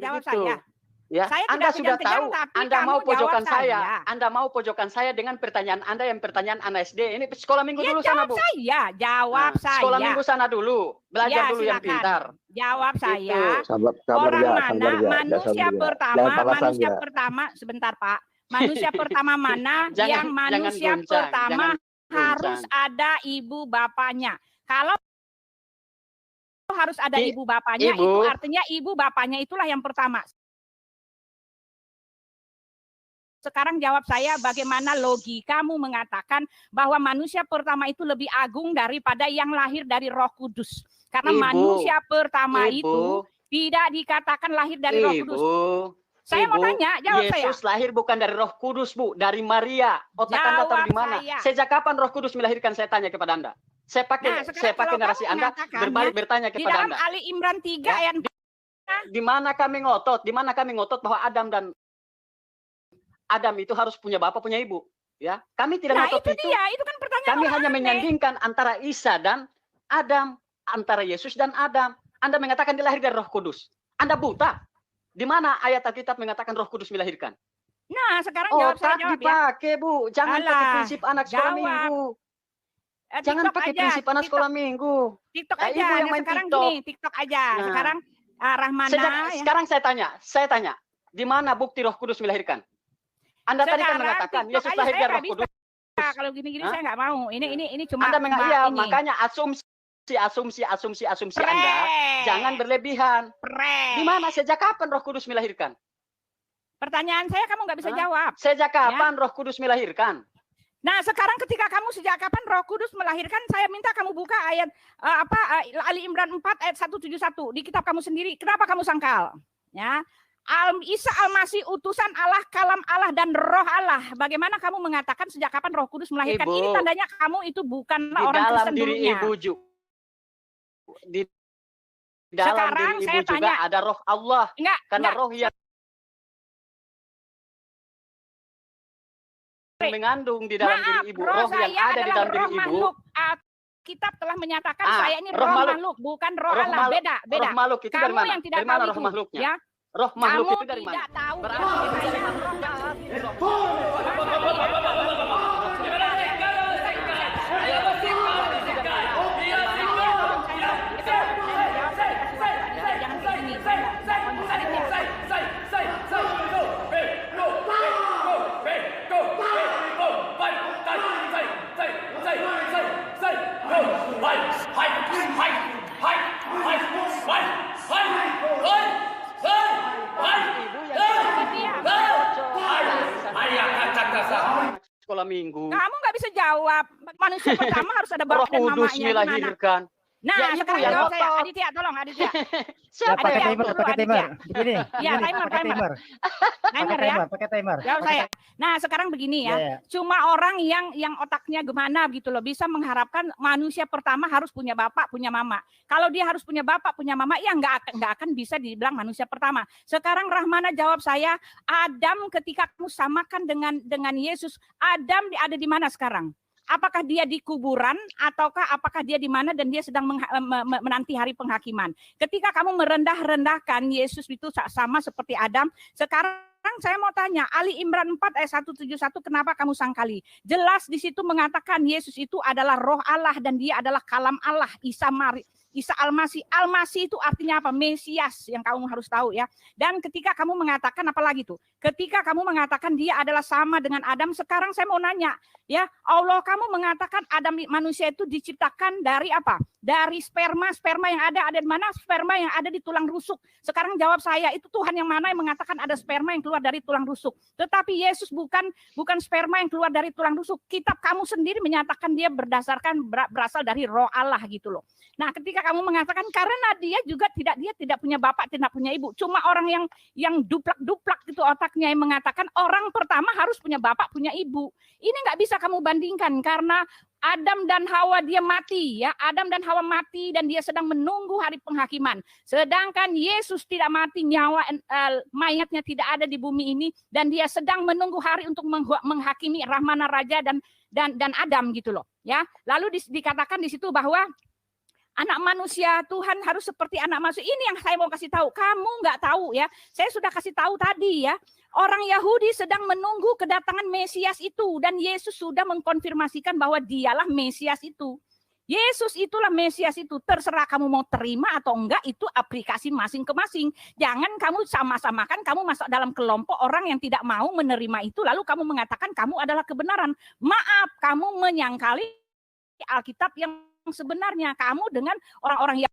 Ya, Saya Anda tidak sudah kejam-kejam, tahu, tapi Anda kamu mau jawab pojokan saya. saya. Anda mau pojokan saya dengan pertanyaan Anda yang pertanyaan anak SD. Ini sekolah minggu Ya dulu sana, jawab Bu. saya, jawab Nah, saya. sekolah minggu sana dulu. Belajar Ya dulu yang silakan. pintar. Jawab saya. Itu. Sabar Orang ya, mana sabar ya. manusia pertama, Jangan panasan manusia ya. pertama, sebentar Pak. Manusia pertama mana yang Jangan manusia goncang, pertama jangan harus goncang. ada ibu bapaknya. Kalau harus ada I- ibu bapaknya, Ibu. itu artinya ibu bapaknya itulah yang pertama. Sekarang jawab saya, bagaimana logikamu mengatakan bahwa manusia pertama itu lebih agung daripada yang lahir dari Roh Kudus? Karena Ibu. manusia pertama Ibu. itu tidak dikatakan lahir dari Roh Kudus. Ibu. Saya mau Ibu, tanya, jawab saya. Yesus lahir bukan dari Roh Kudus, Bu, dari Maria. Otak Anda tahu Jawab di mana? saya. Sejak kapan Roh Kudus melahirkan? Saya tanya kepada Anda. Saya Nah, sekarang pakai kalau narasi kamu Anda mengatakan, berbalik bertanya Di kepada dalam Anda. Ali Imran 3 Ya. ayat Di mana kami ngotot? Di mana kami ngotot bahwa Adam itu harus punya bapak, punya ibu, ya. Kami tidak nah ngotot itu dia, itu kan pertanyaan Kami orang hanya aneh. menyandingkan antara Isa dan Adam, antara Yesus dan Adam. Anda mengatakan dia lahir dari Roh Kudus. Anda buta. Di mana ayat Alkitab mengatakan Roh Kudus melahirkan? Nah, sekarang jawab saya, Otak jawab ya. dipakai, Bu. Jangan Alah, pakai prinsip anak sekolah jawab. minggu. Jangan TikTok pakai aja, prinsip anak TikTok. sekolah minggu. TikTok Kayak aja. ibu yang Nah, main sekarang TikTok. gini, TikTok aja. Nah. Sekarang Rahmana ya. Sekarang saya tanya, di mana bukti Roh Kudus melahirkan? Anda tadi kan Sekarang mengatakan TikTok Yesus aja lahir saya dari Roh nggak Kudus. bisa. Kalau gini-gini Hah? saya nggak mau. Ini cuma Anda iya, ini. makanya asumsi Pres. Anda jangan berlebihan. Pres. Di mana sejak kapan Roh Kudus melahirkan? Pertanyaan saya kamu nggak bisa Hah? jawab. Sejak kapan Roh Kudus melahirkan? Nah, sekarang ketika kamu sejak kapan Roh Kudus melahirkan, saya minta kamu buka ayat Ali Imran 4 ayat 171 di kitab kamu sendiri. Kenapa kamu sangkal? Ya. Isa Al-Masih utusan Allah, kalam Allah dan Roh Allah. Bagaimana kamu mengatakan sejak kapan Roh Kudus melahirkan? Ibu, Ini tandanya kamu itu bukanlah Di orang dalam Kristen diri dulunya. ibu di dalam Sekarang diri saya ibu juga tanya. ada Roh Allah. Enggak, Karena enggak. Roh yang mengandung di dalam Maaf, diri ibu, roh roh yang saya ada di adalah dalam roh diri ibu. makhluk. Kitab telah menyatakan Ah, saya ini roh roh makhluk. makhluk, bukan roh Roh Allah. makhluk. Beda, beda. Roh makhluk itu dari Kamu mana? yang tidak Dari mana tahu roh itu, makhluknya? ya. Roh makhluk Kamu itu dari mana? tidak tahu. Berarti ya. Jangan begini. Sekolah minggu. Kamu nggak bisa jawab. Manusia pertama harus ada Roh bapak dan Kudus mamanya. Gimana? melahirkan. Nah, Ya, ibu sekarang yang jawab saya. ngotot. Aditya, tolong Aditya. Siapa Pakai yang timer, dulu, pakai Aditya. timer. Begini, Ya, begini, timer, pakai timer. timer. Timer ya. Pakai timer. Jawab Pakai saya. Nah, sekarang begini ya. Ya, ya. Cuma orang yang otaknya gimana gitu loh, bisa mengharapkan manusia pertama harus punya bapak, punya mama. Kalau dia harus punya bapak, punya mama, ya nggak akan bisa dibilang manusia pertama. Sekarang Rahmana jawab saya, Adam ketika kamu samakan dengan Yesus, Adam ada di mana sekarang? Apakah dia di kuburan ataukah apakah dia di mana dan dia sedang menanti hari penghakiman? Ketika kamu merendah-rendahkan Yesus itu sama seperti Adam, sekarang saya mau tanya, Ali Imran 4 ayat 171 kenapa kamu sangkali? Jelas di situ mengatakan Yesus itu adalah roh Allah dan dia adalah kalam Allah, Isa Al-Masih. Al-Masih itu artinya apa? Mesias yang kamu harus tahu ya. Dan ketika kamu mengatakan apa lagi tuh? Ketika kamu mengatakan dia adalah sama dengan Adam, sekarang saya mau nanya, ya, Allah kamu mengatakan Adam manusia itu diciptakan dari apa? Dari sperma yang ada di mana? Sperma yang ada di tulang rusuk. Sekarang jawab saya, itu Tuhan yang mana yang mengatakan ada sperma yang keluar dari tulang rusuk? Tetapi Yesus bukan sperma yang keluar dari tulang rusuk. Kitab kamu sendiri menyatakan dia berasal dari roh Allah gitu loh. Nah, ketika kamu mengatakan karena dia tidak punya bapak, tidak punya ibu, cuma orang yang duplak gitu otaknya yang mengatakan orang pertama harus punya bapak, punya ibu. Ini nggak bisa kamu bandingkan karena Adam dan Hawa dia mati ya. Adam dan Hawa mati dan dia sedang menunggu hari penghakiman. Sedangkan Yesus tidak mati, mayatnya tidak ada di bumi ini dan dia sedang menunggu hari untuk menghakimi Rahmana Raja dan Adam gitu loh ya. Lalu dikatakan di situ bahwa Anak manusia Tuhan harus seperti anak manusia. Ini yang saya mau kasih tahu. Kamu nggak tahu ya. Saya sudah kasih tahu tadi ya. Orang Yahudi sedang menunggu kedatangan Mesias itu. Dan Yesus sudah mengkonfirmasikan bahwa dialah Mesias itu. Yesus itulah Mesias itu. Terserah kamu mau terima atau enggak, itu aplikasi masing ke masing. Jangan kamu sama-samakan, kamu masuk dalam kelompok orang yang tidak mau menerima itu. Lalu kamu mengatakan kamu adalah kebenaran. Maaf, kamu menyangkali Alkitab yang sebenarnya. Kamu dengan orang-orang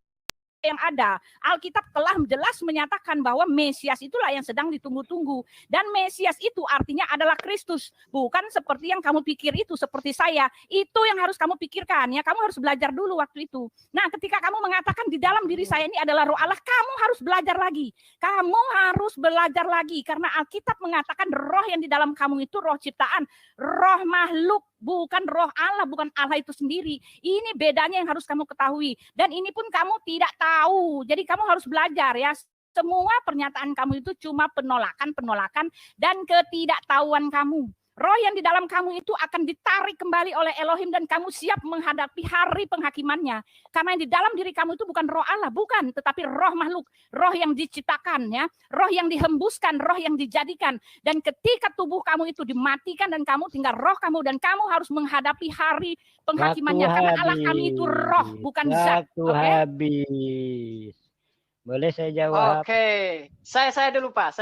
yang ada. Alkitab telah jelas menyatakan bahwa Mesias itulah yang sedang ditunggu-tunggu. Dan Mesias itu artinya adalah Kristus. Bukan seperti yang kamu pikir itu, seperti saya. Itu yang harus kamu pikirkan. Ya, kamu harus belajar dulu waktu itu. Nah, ketika kamu mengatakan di dalam diri saya ini adalah roh Allah, kamu harus belajar lagi. Kamu harus belajar lagi. Karena Alkitab mengatakan roh yang di dalam kamu itu roh ciptaan. Roh makhluk. Bukan roh Allah, bukan Allah itu sendiri. Ini bedanya yang harus kamu ketahui. Dan ini pun kamu tidak tahu. Jadi kamu harus belajar ya. Semua pernyataan kamu itu cuma penolakan dan ketidaktahuan kamu. Roh yang di dalam kamu itu akan ditarik kembali oleh Elohim dan kamu siap menghadapi hari penghakimannya. Karena yang di dalam diri kamu itu bukan roh Allah, bukan, tetapi roh makhluk, roh yang diciptakan ya, roh yang dihembuskan, roh yang dijadikan. Dan ketika tubuh kamu itu dimatikan dan kamu tinggal roh kamu dan kamu harus menghadapi hari penghakimannya. Karena Allah kami itu roh, bukan zat. Waktu habis. Boleh saya jawab? Oke, saya dulu Pak,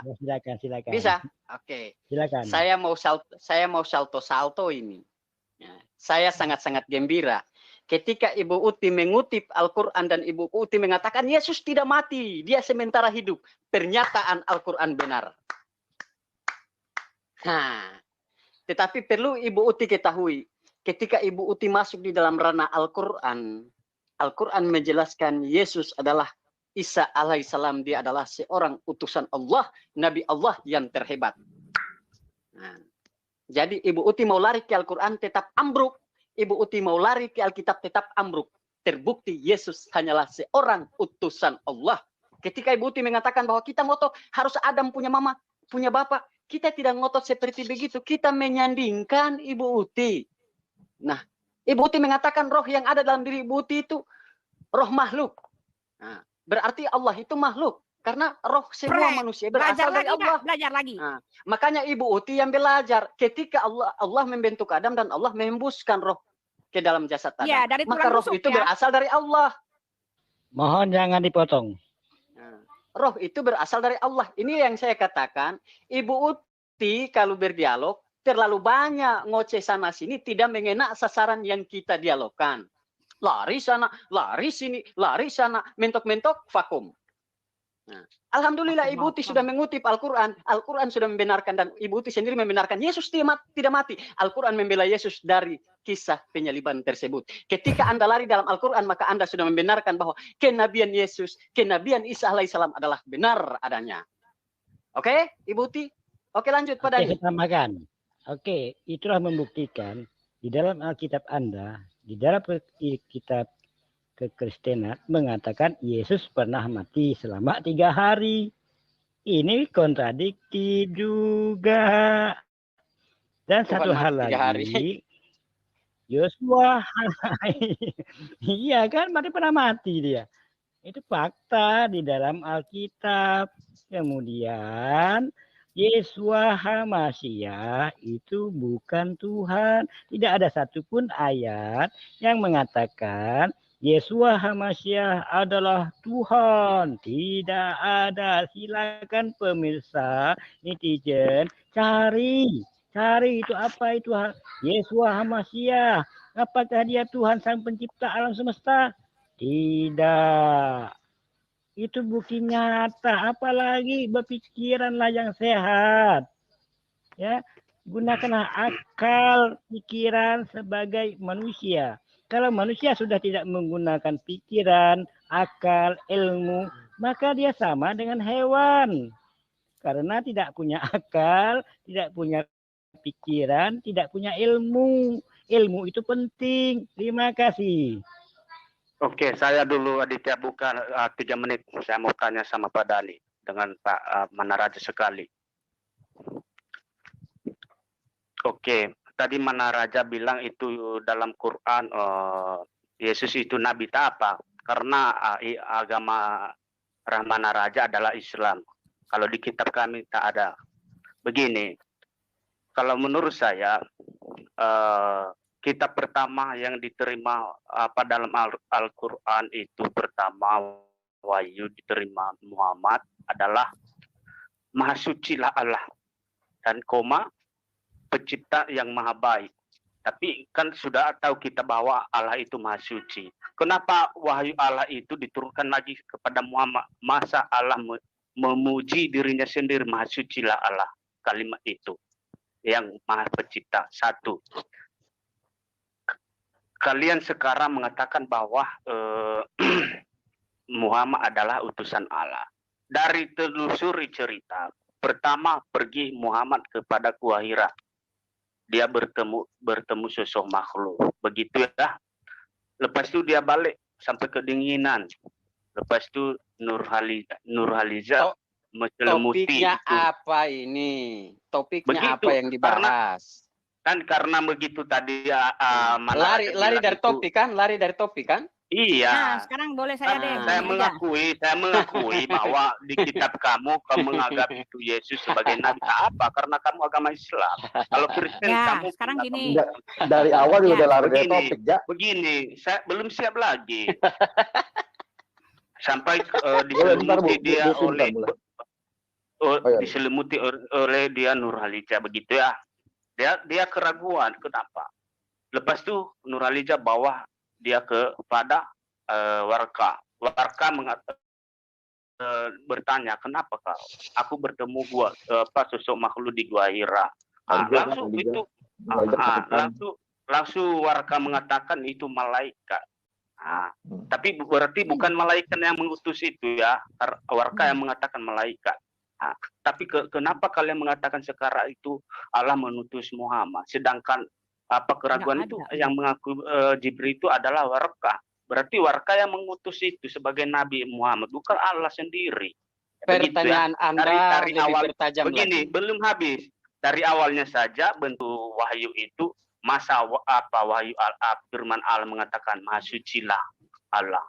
Oh, silakan. Bisa? Oke. Silakan. Saya mau salto ini. Ya, saya sangat-sangat gembira ketika Ibu Uti mengutip Al-Quran dan Ibu Uti mengatakan Yesus tidak mati, dia sementara hidup. Pernyataan Al-Quran benar. Nah, tetapi perlu Ibu Uti ketahui, ketika Ibu Uti masuk di dalam ranah Al-Quran, Al-Quran menjelaskan Yesus adalah Isa alaihissalam, dia adalah seorang utusan Allah, Nabi Allah yang terhebat. Nah, jadi Ibu Uti mau lari ke Al-Quran tetap ambruk. Ibu Uti mau lari ke Alkitab tetap ambruk. Terbukti Yesus hanyalah seorang utusan Allah. Ketika Ibu Uti mengatakan bahwa kita ngotot harus Adam punya mama, punya bapak, kita tidak ngotot seperti begitu. Kita menyandingkan Ibu Uti. Nah, Ibu Uti mengatakan roh yang ada dalam diri Ibu Uti itu roh makhluk. Nah, berarti Allah itu makhluk. Karena roh semua manusia berasal dari Allah. Belajar lagi. Nah, makanya Ibu Uti yang belajar. Ketika Allah membentuk Adam dan Allah menghembuskan roh ke dalam jasad Adam. Ya, dari maka roh itu berasal dari Allah. Mohon jangan dipotong. Nah, roh itu berasal dari Allah. Ini yang saya katakan. Ibu Uti kalau berdialog terlalu banyak ngoceh sana sini, tidak mengenak sasaran yang kita dialogkan. Lari sana, lari sini, lari sana, mentok-mentok, vakum. Nah, alhamdulillah Ibu Uti sudah mengutip Al-Quran. Al-Quran sudah membenarkan dan Ibu Uti sendiri membenarkan Yesus tidak mati. Al-Quran membela Yesus dari kisah penyaliban tersebut. Ketika Anda lari dalam Al-Quran, maka Anda sudah membenarkan bahwa kenabian Yesus, kenabian Isa alaihissalam adalah benar adanya. Oke, Ibu Uti? Oke, lanjut pada Oke, saya tambahkan. Oke, itulah membuktikan di dalam Alkitab Anda, di dalam kitab kekristenan mengatakan Yesus pernah mati selama 3 hari. Ini kontradiktif juga. Dan Tuhan satu hal lagi, Yosua, iya kan, pernah mati dia. Itu fakta di dalam Alkitab. Kemudian Yesua HaMasyiah itu bukan Tuhan. Tidak ada satupun ayat yang mengatakan Yesua HaMasyiah adalah Tuhan. Tidak ada. Silakan pemirsa, netizen, cari itu apa itu Yesua HaMasyiah. Apakah dia Tuhan sang pencipta alam semesta? Tidak. Itu bukti nyata, apalagi berpikiranlah yang sehat. Ya, gunakanlah akal pikiran sebagai manusia. Kalau manusia sudah tidak menggunakan pikiran, akal, ilmu, maka dia sama dengan hewan. Karena tidak punya akal, tidak punya pikiran, tidak punya ilmu. Ilmu itu penting. Terima kasih. Oke, saya dulu Aditya buka 3 menit. Saya mau tanya sama Pak Dani dengan Pak Manaraja sekali. Oke, tadi Manaraja bilang itu dalam Quran Yesus itu nabi tak apa? Karena agama Rahmana Raja adalah Islam. Kalau di kitab kami tak ada. Begini, kalau menurut saya kitab pertama yang diterima dalam Al-Quran itu pertama wahyu diterima Muhammad adalah Maha Sucilah Allah dan pencipta yang maha baik. Tapi kan sudah tahu kita bahwa Allah itu maha suci. Kenapa wahyu Allah itu diturunkan lagi kepada Muhammad? Masa Allah memuji dirinya sendiri, maha sucilah Allah. Kalimat itu yang maha pencipta. Satu, kalian sekarang mengatakan bahwa Muhammad adalah utusan Allah. Dari telusuri cerita, pertama pergi Muhammad kepada Gua Hira. Dia bertemu sosok makhluk. Begitu ya. Lepas itu dia balik sampai kedinginan. Lepas itu Nurhaliza menyelimuti Topiknya itu. apa ini? Topiknya Begitu, apa yang dibahas? Karena begitu tadi Lari dari topik kan? Lari dari topik kan? Iya. Nah, sekarang boleh saya deh. Saya ini aja. mengakui bahwa di kitab kamu menganggap itu Yesus sebagai nabi. Apa? Karena kamu agama Islam. Kalau Kristen Ya, kamu sekarang gini. Dari awal juga udah lari dari Begini, topik, Ja. begini, saya belum siap lagi. Sampai Boleh, bentar, Bu. diselimuti dia Bu, oleh bentar, iya. diselimuti oleh dia Nurhaliza begitu ya. Dia keraguan, kenapa? Lepas itu Nurhaliza bawa dia kepada Warka. Warka bertanya, kenapa kau? Aku bertemu sosok makhluk di Gua Hira. Langsung Warka mengatakan itu malaikat. Tapi berarti bukan malaikat yang mengutus itu ya. Warka yang mengatakan malaikat. Tapi kenapa kalian mengatakan sekarang itu Allah mengutus Muhammad, sedangkan keraguan itu yang mengaku Jibril itu adalah Warka. Berarti Warka yang mengutus itu sebagai Nabi Muhammad, bukan Allah sendiri. Pertanyaan ya. Anda dari lebih awal bertajam begini, lagi. belum habis. Dari awalnya saja bentuk wahyu itu wahyu firman Allah mengatakan maha sucilah Allah,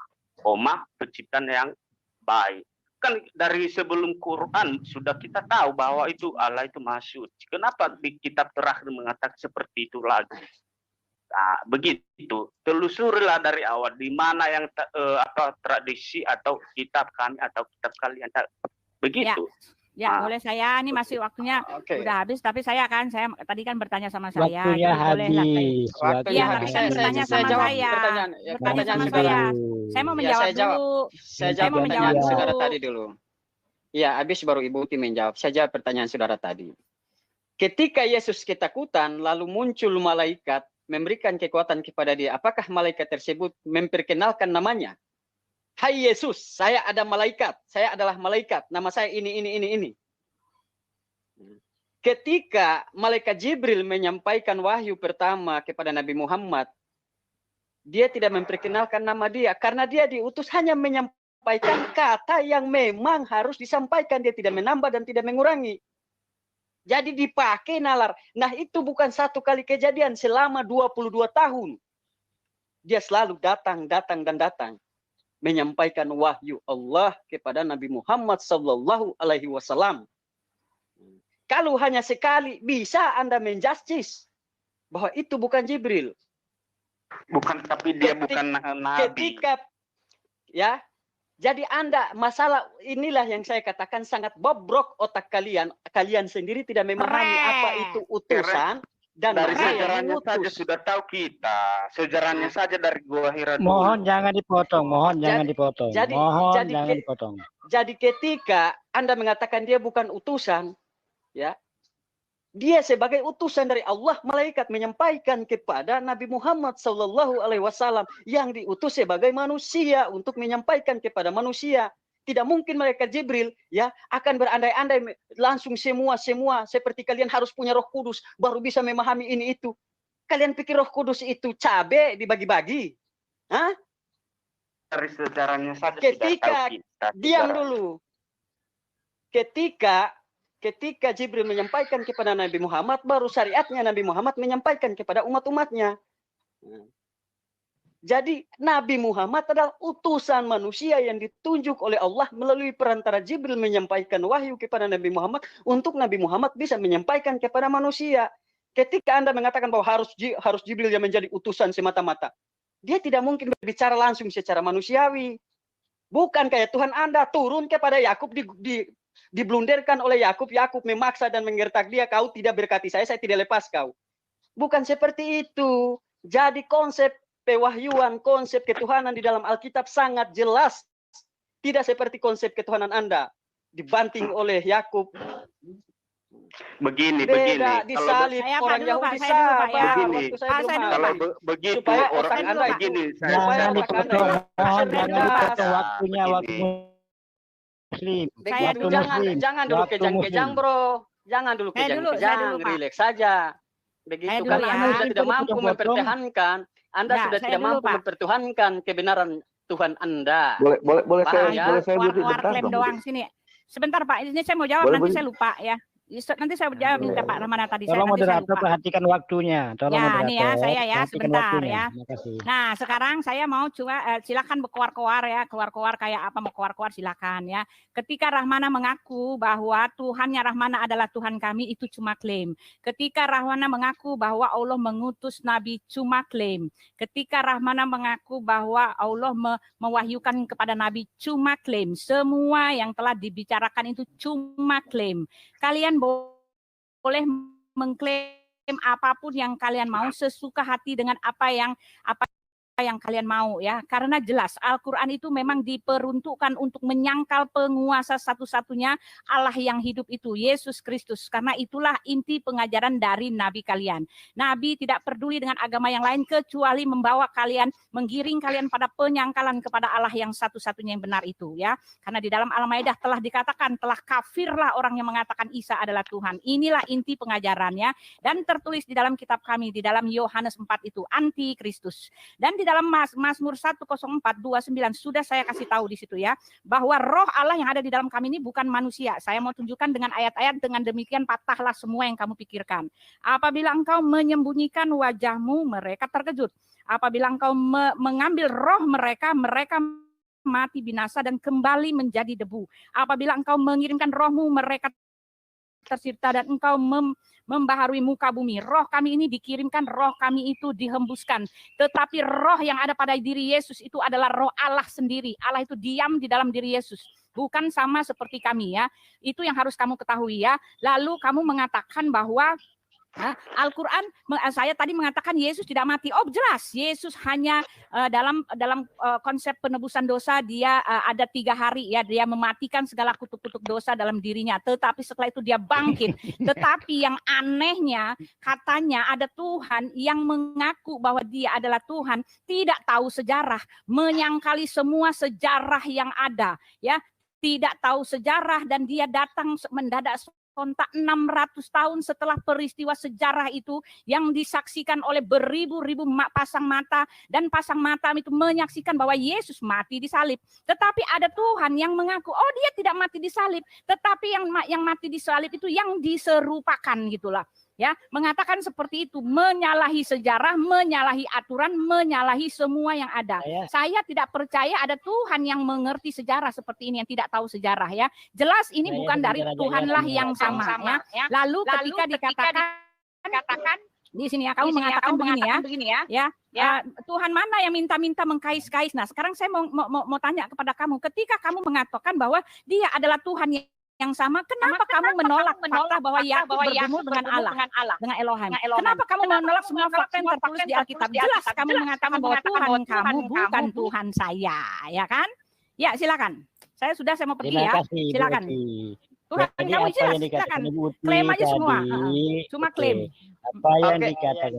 penciptaan yang baik. Kan dari sebelum Quran sudah kita tahu bahwa itu Allah itu maha suci. Kenapa di kitab terakhir mengatakan seperti itu lagi? Nah, begitu. Telusurilah dari awal di mana yang tradisi atau kitab kami atau kitab kalian. Begitu. Ya, boleh saya. Ini masih waktunya udah habis, tapi saya tadi kan bertanya sama saya. Waktunya boleh habis. Iya, tapi kan bertanya sama saya. Bertanya sama saya. Saya mau menjawab dulu. Saya jawab pertanyaan saudara tadi dulu. Ya, habis baru Ibu Uti menjawab. Saya jawab pertanyaan saudara tadi. Ketika Yesus ketakutan, lalu muncul malaikat memberikan kekuatan kepada dia. Apakah malaikat tersebut memperkenalkan namanya? Hai Yesus, saya ada malaikat. Saya adalah malaikat. Nama saya ini. Ketika malaikat Jibril menyampaikan wahyu pertama kepada Nabi Muhammad, dia tidak memperkenalkan nama dia. Karena dia diutus hanya menyampaikan kata yang memang harus disampaikan. Dia tidak menambah dan tidak mengurangi. Jadi dipakai nalar. Nah itu bukan satu kali kejadian selama 22 tahun. Dia selalu datang. Menyampaikan wahyu Allah kepada Nabi Muhammad Sallallahu Alaihi Wasallam. Kalau hanya sekali bisa Anda menjustis bahwa itu bukan Jibril. Bukan, tapi dia bukan nabi. Ya, jadi Anda masalah inilah yang saya katakan sangat bobrok otak kalian. Kalian sendiri tidak memahami apa itu utusan. Dan dari sejarahnya saja sudah tahu kita. Sejarahnya saja dari Gua Hira dulu. Mohon jangan dipotong. Jangan dipotong. Jadi ketika Anda mengatakan dia bukan utusan, ya, dia sebagai utusan dari Allah, malaikat menyampaikan kepada Nabi Muhammad SAW yang diutus sebagai manusia untuk menyampaikan kepada manusia. Tidak mungkin malaikat Jibril ya akan berandai-andai langsung semua seperti kalian harus punya Roh Kudus baru bisa memahami ini itu. Kalian pikir Roh Kudus itu cabe dibagi-bagi? Hah? Dari sejarahnya saja ketika sudah tahu kita. Diam dulu. Ketika Jibril menyampaikan kepada Nabi Muhammad, baru syariatnya Nabi Muhammad menyampaikan kepada umat-umatnya. Jadi Nabi Muhammad adalah utusan manusia yang ditunjuk oleh Allah melalui perantara Jibril menyampaikan wahyu kepada Nabi Muhammad untuk Nabi Muhammad bisa menyampaikan kepada manusia. Ketika Anda mengatakan bahwa harus Jibril yang menjadi utusan semata-mata, dia tidak mungkin berbicara langsung secara manusiawi. Bukan kayak Tuhan Anda turun kepada Yakub diblunderkan oleh Yakub memaksa dan menggertak dia, kau tidak berkati saya tidak lepas kau. Bukan seperti itu. Jadi konsep pewahyuan, konsep ketuhanan di dalam Alkitab sangat jelas. Tidak seperti konsep ketuhanan Anda dibanting oleh Yakub. Begini. Disalib orang Yahudi sabar. Begini. Kalau begitu supaya orang otak Anda begini. Jangan dipotong waktunya waktu Muslim. Jangan dulu kejang-kejang, bro. Jangan dulu kejang-kejang, rileks saja. Begitu kan Anda sudah tidak mampu mempertahankan, Anda sudah tidak mampu mempertahankan kebenaran Tuhan Anda. Boleh saya duduk sebentar doang sini. Sebentar Pak, ini saya mau jawab nanti saya lupa ya. Nanti saya jawab minta Pak Ramana tadi. Tolong moderator perhatikan waktunya. Ya, nih ya saya ya sebentar ya. Nah sekarang saya mau coba silakan berkoar-koar ya, koar-koar kayak apa mau koar-koar silakan ya. Ketika Rahmana mengaku bahwa Tuhannya Rahmana adalah Tuhan kami itu cuma klaim. Ketika Rahmana mengaku bahwa Allah mengutus Nabi cuma klaim. Ketika Rahmana mengaku bahwa Allah mewahyukan kepada Nabi cuma klaim. Semua yang telah dibicarakan itu cuma klaim. Kalian boleh mengklaim apapun yang kalian mau sesuka hati dengan apa yang kalian mau ya, karena jelas Al-Quran itu memang diperuntukkan untuk menyangkal penguasa satu-satunya Allah yang hidup itu Yesus Kristus, karena itulah inti pengajaran dari Nabi kalian. Nabi tidak peduli dengan agama yang lain kecuali membawa kalian, menggiring kalian pada penyangkalan kepada Allah yang satu-satunya yang benar itu ya, karena di dalam Al-Maidah telah dikatakan telah kafirlah orang yang mengatakan Isa adalah Tuhan. Inilah inti pengajarannya dan tertulis di dalam kitab kami di dalam Yohanes 4 itu anti Kristus. Dan di dalam Mazmur 104:29 sudah saya kasih tahu di situ ya, bahwa roh Allah yang ada di dalam kami ini bukan manusia. Saya mau tunjukkan dengan ayat-ayat, dengan demikian patahlah semua yang kamu pikirkan. Apabila engkau menyembunyikan wajahmu, mereka terkejut. Apabila engkau mengambil roh mereka, mereka mati binasa dan kembali menjadi debu. Apabila engkau mengirimkan rohmu, mereka tercipta dan engkau membaharui muka bumi. Roh kami ini dikirimkan, roh kami itu dihembuskan. Tetapi roh yang ada pada diri Yesus itu adalah roh Allah sendiri. Allah itu diam di dalam diri Yesus. Bukan sama seperti kami ya. Itu yang harus kamu ketahui ya. Lalu kamu mengatakan bahwa Al-Quran, saya tadi mengatakan Yesus tidak mati. Oh jelas, Yesus hanya dalam konsep penebusan dosa dia ada 3 hari ya, dia mematikan segala kutuk-kutuk dosa dalam dirinya. Tetapi setelah itu dia bangkit. Tetapi yang anehnya katanya ada Tuhan yang mengaku bahwa dia adalah Tuhan, tidak tahu sejarah, menyangkali semua sejarah yang ada ya, tidak tahu sejarah dan dia datang mendadak kontak 600 tahun setelah peristiwa sejarah itu yang disaksikan oleh beribu-ribu pasang mata, dan pasang mata itu menyaksikan bahwa Yesus mati di salib. Tetapi ada Tuhan yang mengaku, oh dia tidak mati di salib, tetapi yang mati di salib itu yang diserupakan gitulah. Ya, mengatakan seperti itu, menyalahi sejarah, menyalahi aturan, menyalahi semua yang ada. Saya tidak percaya ada Tuhan yang mengerti sejarah seperti ini, yang tidak tahu sejarah ya. Jelas ini bukan dari Tuhanlah yang sama ya. Lalu ketika dikatakan di sini ya, kamu mengatakan begini ya. Tuhan mana yang minta-minta mengkais-kais. Nah, sekarang saya mau tanya kepada kamu, ketika kamu mengatakan bahwa dia adalah Tuhan yang sama, kenapa kamu menolak fakta bahwa Yakub bertemu dengan Allah, dengan Elohim? Kenapa kamu menolak semua fakta yang tertulis di Alkitab? Jelas kamu mengatakan bahwa Tuhan kamu bukan Tuhan saya, ya kan? Ya, silakan. Saya mau pergi ya. Silakan. Tuhan kamu jelas, silakan. Klaim aja semua. Cuma klaim. Apa yang dikatakan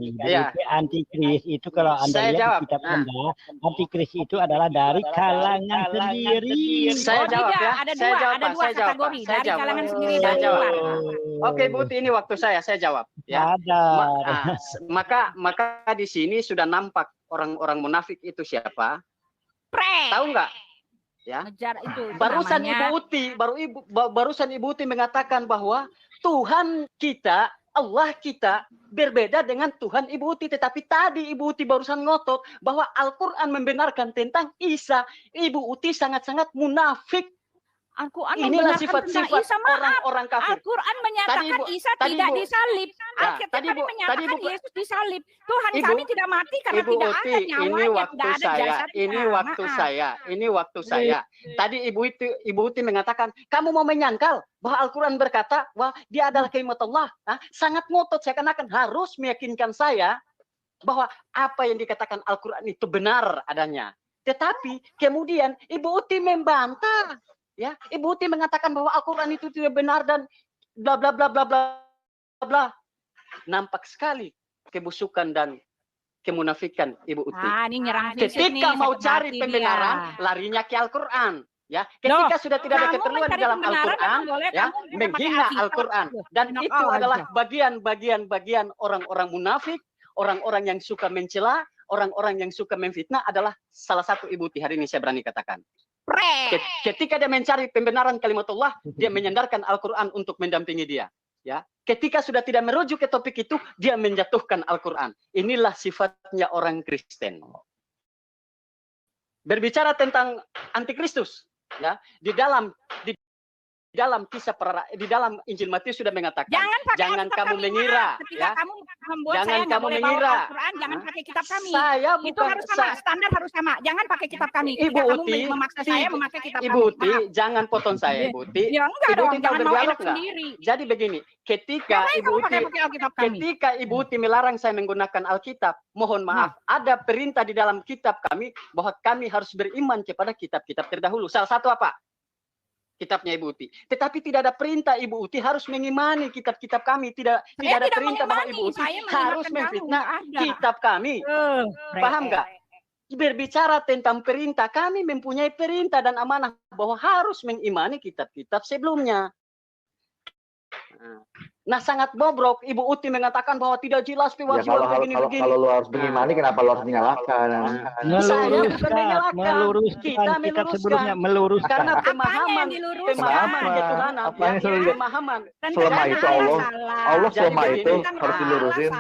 antikris itu kalau Anda lihat di kitab Anda, antikris itu adalah dari kalangan sendiri. Saya jawab ya. Ada dua kategori dari kalangan sendiri dan luar. Oke, Bu, ini waktu saya jawab ya. Maka di sini sudah nampak orang-orang munafik itu siapa? Tahu nggak? Ya. Barusan Ibu Uti mengatakan bahwa Tuhan kita Allah kita berbeda dengan Tuhan Ibu Uti. Tetapi tadi Ibu Uti barusan ngotot bahwa Al-Quran membenarkan tentang Isa. Ibu Uti sangat-sangat munafik. Al-Quran Inilah membenarkan tentang sifat-sifat Isa. Maaf, orang-orang kafir. Al-Quran menyatakan Isa tadi tidak Ibu- disalib. Ya, Alkitab tadi kami Ibu- menyatakan tadi Ibu- Yesus disalib. Tuhan Ibu- kami tidak mati karena Ibu tidak Uti, ada nyawanya, ini waktu tidak ada saya, jasadnya. ini waktu Maaf. saya, ini waktu saya. Tadi Ibu Uti mengatakan, kamu mau menyangkal bahwa Al-Quran berkata bahwa dia adalah kalimat Allah. Sangat ngotot, seakan-akan harus meyakinkan saya bahwa apa yang dikatakan Al-Quran itu benar adanya. Tetapi kemudian Ibu Uti membantah. Ya, Ibu Uti mengatakan bahwa Al-Quran itu tidak benar dan bla bla bla bla bla bla. Nampak sekali kebusukan dan kemunafikan Ibu Uti. Ini nyerang fisik Ketika nih, mau sakit cari hati pembenaran, dia. larinya ke Al-Quran. Ya, ketika sudah tidak ada kamu keperluan di mencari dalam pembenaran Al-Quran, memang boleh, ya, kamu bisa pakai menghina Alkitab. Al-Quran. Dan Enak itu aja. adalah bagian-bagian orang-orang munafik, orang-orang yang suka mencela, orang-orang yang suka memfitnah adalah salah satu Ibu Uti hari ini saya berani katakan. Ketika dia mencari pembenaran kalimat Allah, dia menyandarkan Al-Quran untuk mendampingi dia. Ya, ketika sudah tidak merujuk ke topik itu, dia menjatuhkan Al-Quran. Inilah sifatnya orang Kristen. Berbicara tentang antikristus, ya, di dalam kisah di dalam Injil Matius sudah mengatakan, jangan kamu mengira, ketika ya, kamu membuat jangan saya nggak kamu boleh bawa mengira. Al-Quran, jangan pakai kitab kami. Saya Itu bukan harus sama, standar harus sama. Jangan pakai kitab kami. Ketika Ibu kamu Uti, memaksa saya memakai kitab Ibu kami. Uti, jangan potong saya, Ibu Uti. Ya enggak Ibu dong, Uti tahu jangan mau berdialog enak nggak? sendiri. Jadi begini, ketika Ngapain Ibu kamu Uti, pakai Alkitab kami? ketika Ibu Uti melarang saya menggunakan Alkitab, mohon maaf, ada perintah di dalam kitab kami bahwa kami harus beriman kepada kitab-kitab terdahulu. Salah satu apa? Kitabnya Ibu Uti. Tetapi tidak ada perintah Ibu Uti harus mengimani kitab-kitab kami. Tidak ada tidak perintah bahwa mengimani, Ibu Uti saya harus mengingatkan memfitnah kamu, nggak ada. kitab kami. Paham nggak? Berbicara tentang perintah, kami mempunyai perintah dan amanah bahwa harus mengimani kitab-kitab sebelumnya. Nah, sangat bobrok Ibu Uti mengatakan bahwa tidak jelas Ya pewajiban begini-begini. kalau lu harus mengimani, kenapa lu harus menyalahkan? Saya bukan menyalahkan. Kita kitab sebelumnya, meluruskan. Karena Apanya pemahaman yang diluruskan? ketuhanan, Apanya ya, yang pemahaman. Selama itu Allah Jadi selama begini, itu harus dilurusin.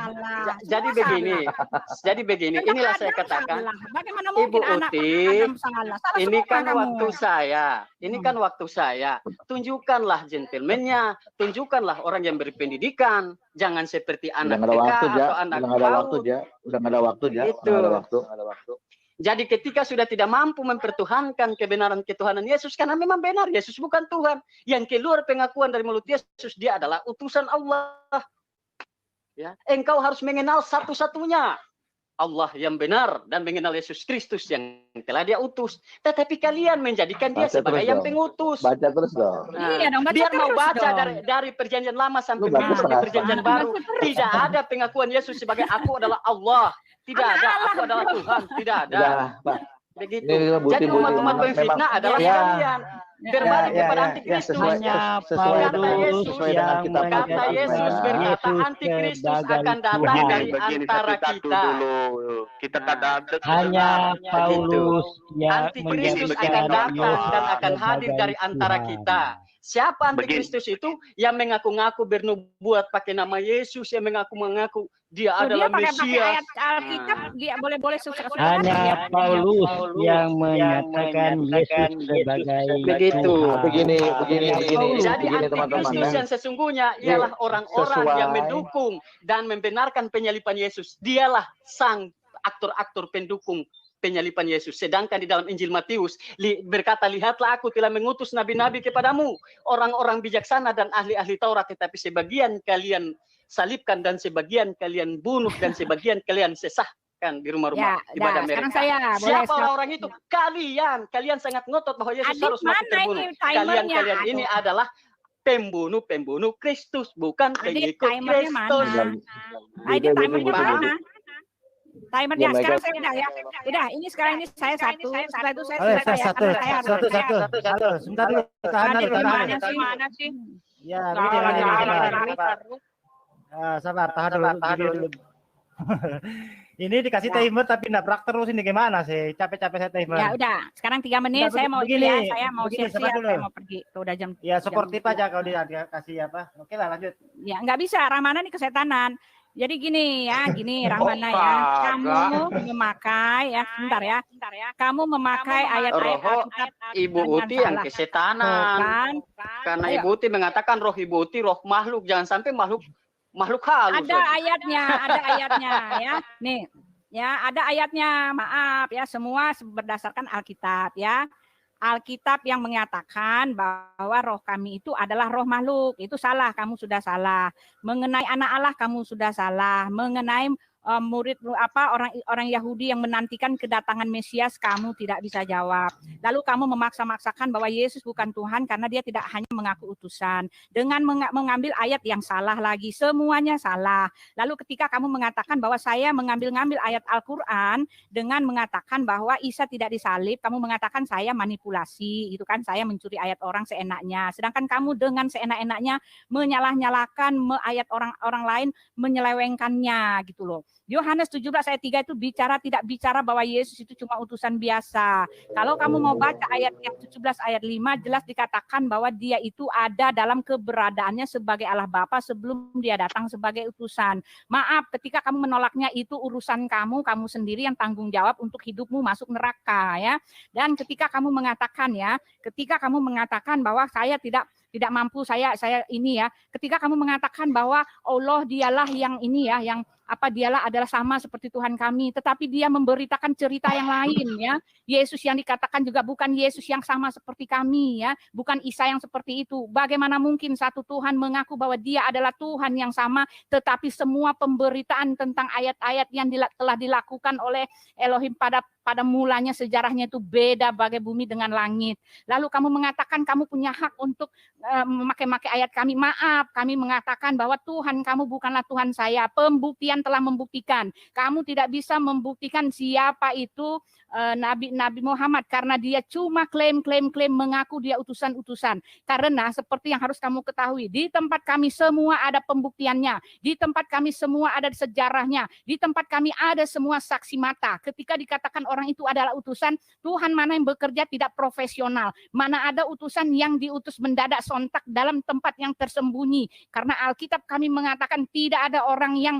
Jadi begini, inilah saya katakan, Bagaimana Ibu mungkin anak Uti, Adam salah? Salah ini semua kan kamu. waktu saya, tunjukkanlah gentlemannya, tunjukkanlah orang yang berpendidikan, jangan seperti Udah anak nggak ada TK waktu, Ja. atau anak Udah nggak ada PAUD. waktu, Ja. Udah nggak ada waktu, Ja. Itu. Udah nggak ada waktu. Jadi ketika sudah tidak mampu mempertuhankan kebenaran ketuhanan Yesus, karena memang benar Yesus bukan Tuhan, yang keluar pengakuan dari mulut Yesus, dia adalah utusan Allah. Ya, engkau harus mengenal satu-satunya Allah yang benar dan mengenal Yesus Kristus yang telah dia utus. Tetapi kalian menjadikan dia Baca sebagai terus yang dong. pengutus. Baca terus dong. Iya dong, baca Biar mau terus baca dong. dari perjanjian lama sampai Lu baca sampai setengah perjanjian setengah. baru, Baca terus. tidak ada pengakuan Yesus sebagai aku adalah Allah. Tidak Anak ada, Allah, aku adalah bro. Tuhan. Tidak ada. Udah, Pak. Begitu. Ini Jadi bukti-bukti umat-umat memang- pemfitnah adalah ya. kalian. Berbalik kepada ya, antikristus. Hanya sesuai Kata dengan Yesus sesuai dengan yang kitab Kata Alkitab Yesus mereka. berkata Yesus antikristus sebagai akan datang Tuhan. dari Begini antara satu-satu kita. dulu. Kita Hanya Paulus yang Antikristus akan menjadikan datang Yesus dan akan hadir sebagai dari antara Tuhan. kita. Siapa antikristus itu? Yang mengaku-ngaku bernubuat pakai nama Yesus, yang mengaku-ngaku dia Tuh, adalah dia pakai Mesias. ayat Alkitab, dia boleh sukses. Hanya Paulus yang menyatakan Yesus sebagai Begitu. Tuhan. Begini, Jadi teman-teman. antikristus yang sesungguhnya ialah orang-orang sesuai. yang mendukung dan membenarkan penyalipan Yesus. Dialah sang aktor-aktor pendukung penyalipan Yesus. Sedangkan di dalam Injil Matius berkata, lihatlah aku telah mengutus nabi-nabi kepadamu, orang-orang bijaksana dan ahli-ahli Taurat, tetapi sebagian kalian salibkan dan sebagian kalian bunuh dan sebagian kalian sesahkan di rumah-rumah ibadah mereka. Sekarang saya boleh Siapa stop. orang-orang itu? Kalian sangat ngotot bahwa Yesus Adit, harus mati mana terbunuh. ini timernya? Kalian ini Aduh. adalah pembunuh Kristus, bukan Adit, pengikut timernya Kristus. mana? Adit, timernya Paham? mana? Timernya Ya, sekarang mereka- saya udah ya. Udah, ini sekarang ini saya satu, setelah itu saya Oleh, selesai ya. satu. Karena saya harus- Halo, sebentar dulu. Tahan Adit, dulu, tahan gimana dulu. sih? Mana sih? Ya, Jangan, begini, jangan, sabar. jangan. Sabar, tahan dulu. Ini dikasih Ya. timer tapi nabrak terus ini gimana sih? Capek-capek saya timer. Ya udah, sekarang 3 menit Udah, saya mau begini, ya, saya mau begini, siap-siap, sabar dulu. saya mau pergi. Tuh udah jam. Ya jam sportif 2. aja kalau dia kasih apa. Oke lah lanjut. Ya nggak bisa, Ramana nih kesetanan. Jadi gini ya, gini Ramana ya, kamu memakai ya, sebentar ya, kamu memakai ayat-ayat Roh Alkitab Ibu dengan Uti yang salah. kesetanan. Kan? Karena Ayo. Ibu Uti mengatakan roh Ibu Uti roh makhluk, jangan sampai makhluk halus. Ada lagi. ayatnya ya. Nih, ya ada ayatnya. Maaf ya, semua berdasarkan Alkitab ya. Alkitab yang mengatakan bahwa roh kami itu adalah roh makhluk. Itu salah, kamu sudah salah. Mengenai anak Allah kamu sudah salah. Mengenai murid orang Yahudi yang menantikan kedatangan Mesias kamu tidak bisa jawab. Lalu kamu memaksa-maksakan bahwa Yesus bukan Tuhan karena dia tidak hanya mengaku utusan. Dengan mengambil ayat yang salah lagi, semuanya salah. Lalu ketika kamu mengatakan bahwa saya mengambil ayat Al-Qur'an dengan mengatakan bahwa Isa tidak disalib, kamu mengatakan saya manipulasi, itu kan, saya mencuri ayat orang seenaknya. Sedangkan kamu dengan seenak-enaknya menyalah-nyalakan ayat orang lain, menyelewengkannya gitu loh. Yohanes 17 ayat 3 itu tidak bicara bahwa Yesus itu cuma utusan biasa. Kalau kamu mau baca ayat 17 ayat 5 jelas dikatakan bahwa dia itu ada dalam keberadaannya sebagai Allah Bapa sebelum dia datang sebagai utusan. Maaf, ketika kamu menolaknya itu urusan kamu sendiri yang tanggung jawab untuk hidupmu masuk neraka ya. Dan ketika kamu mengatakan bahwa saya tidak mampu, saya ini ya. Ketika kamu mengatakan bahwa Allah dialah yang ini ya, yang dialah adalah sama seperti Tuhan kami, tetapi dia memberitakan cerita yang lain ya. Yesus yang dikatakan juga bukan Yesus yang sama seperti kami ya, bukan Isa yang seperti itu. Bagaimana mungkin satu Tuhan mengaku bahwa dia adalah Tuhan yang sama, tetapi semua pemberitaan tentang ayat-ayat yang telah dilakukan oleh Elohim pada mulanya sejarahnya itu beda bagai bumi dengan langit. Lalu kamu mengatakan kamu punya hak untuk memakai ayat kami. Maaf, kami mengatakan bahwa Tuhan kamu bukanlah Tuhan saya. Pembuktian telah membuktikan. Kamu tidak bisa membuktikan siapa itu Nabi Muhammad karena dia cuma klaim mengaku dia utusan-utusan. Karena seperti yang harus kamu ketahui, di tempat kami semua ada pembuktiannya, di tempat kami semua ada sejarahnya, di tempat kami ada semua saksi mata. Ketika dikatakan orang itu adalah utusan, Tuhan mana yang bekerja tidak profesional, mana ada utusan yang diutus mendadak sontak dalam tempat yang tersembunyi. Karena Alkitab kami mengatakan tidak ada orang yang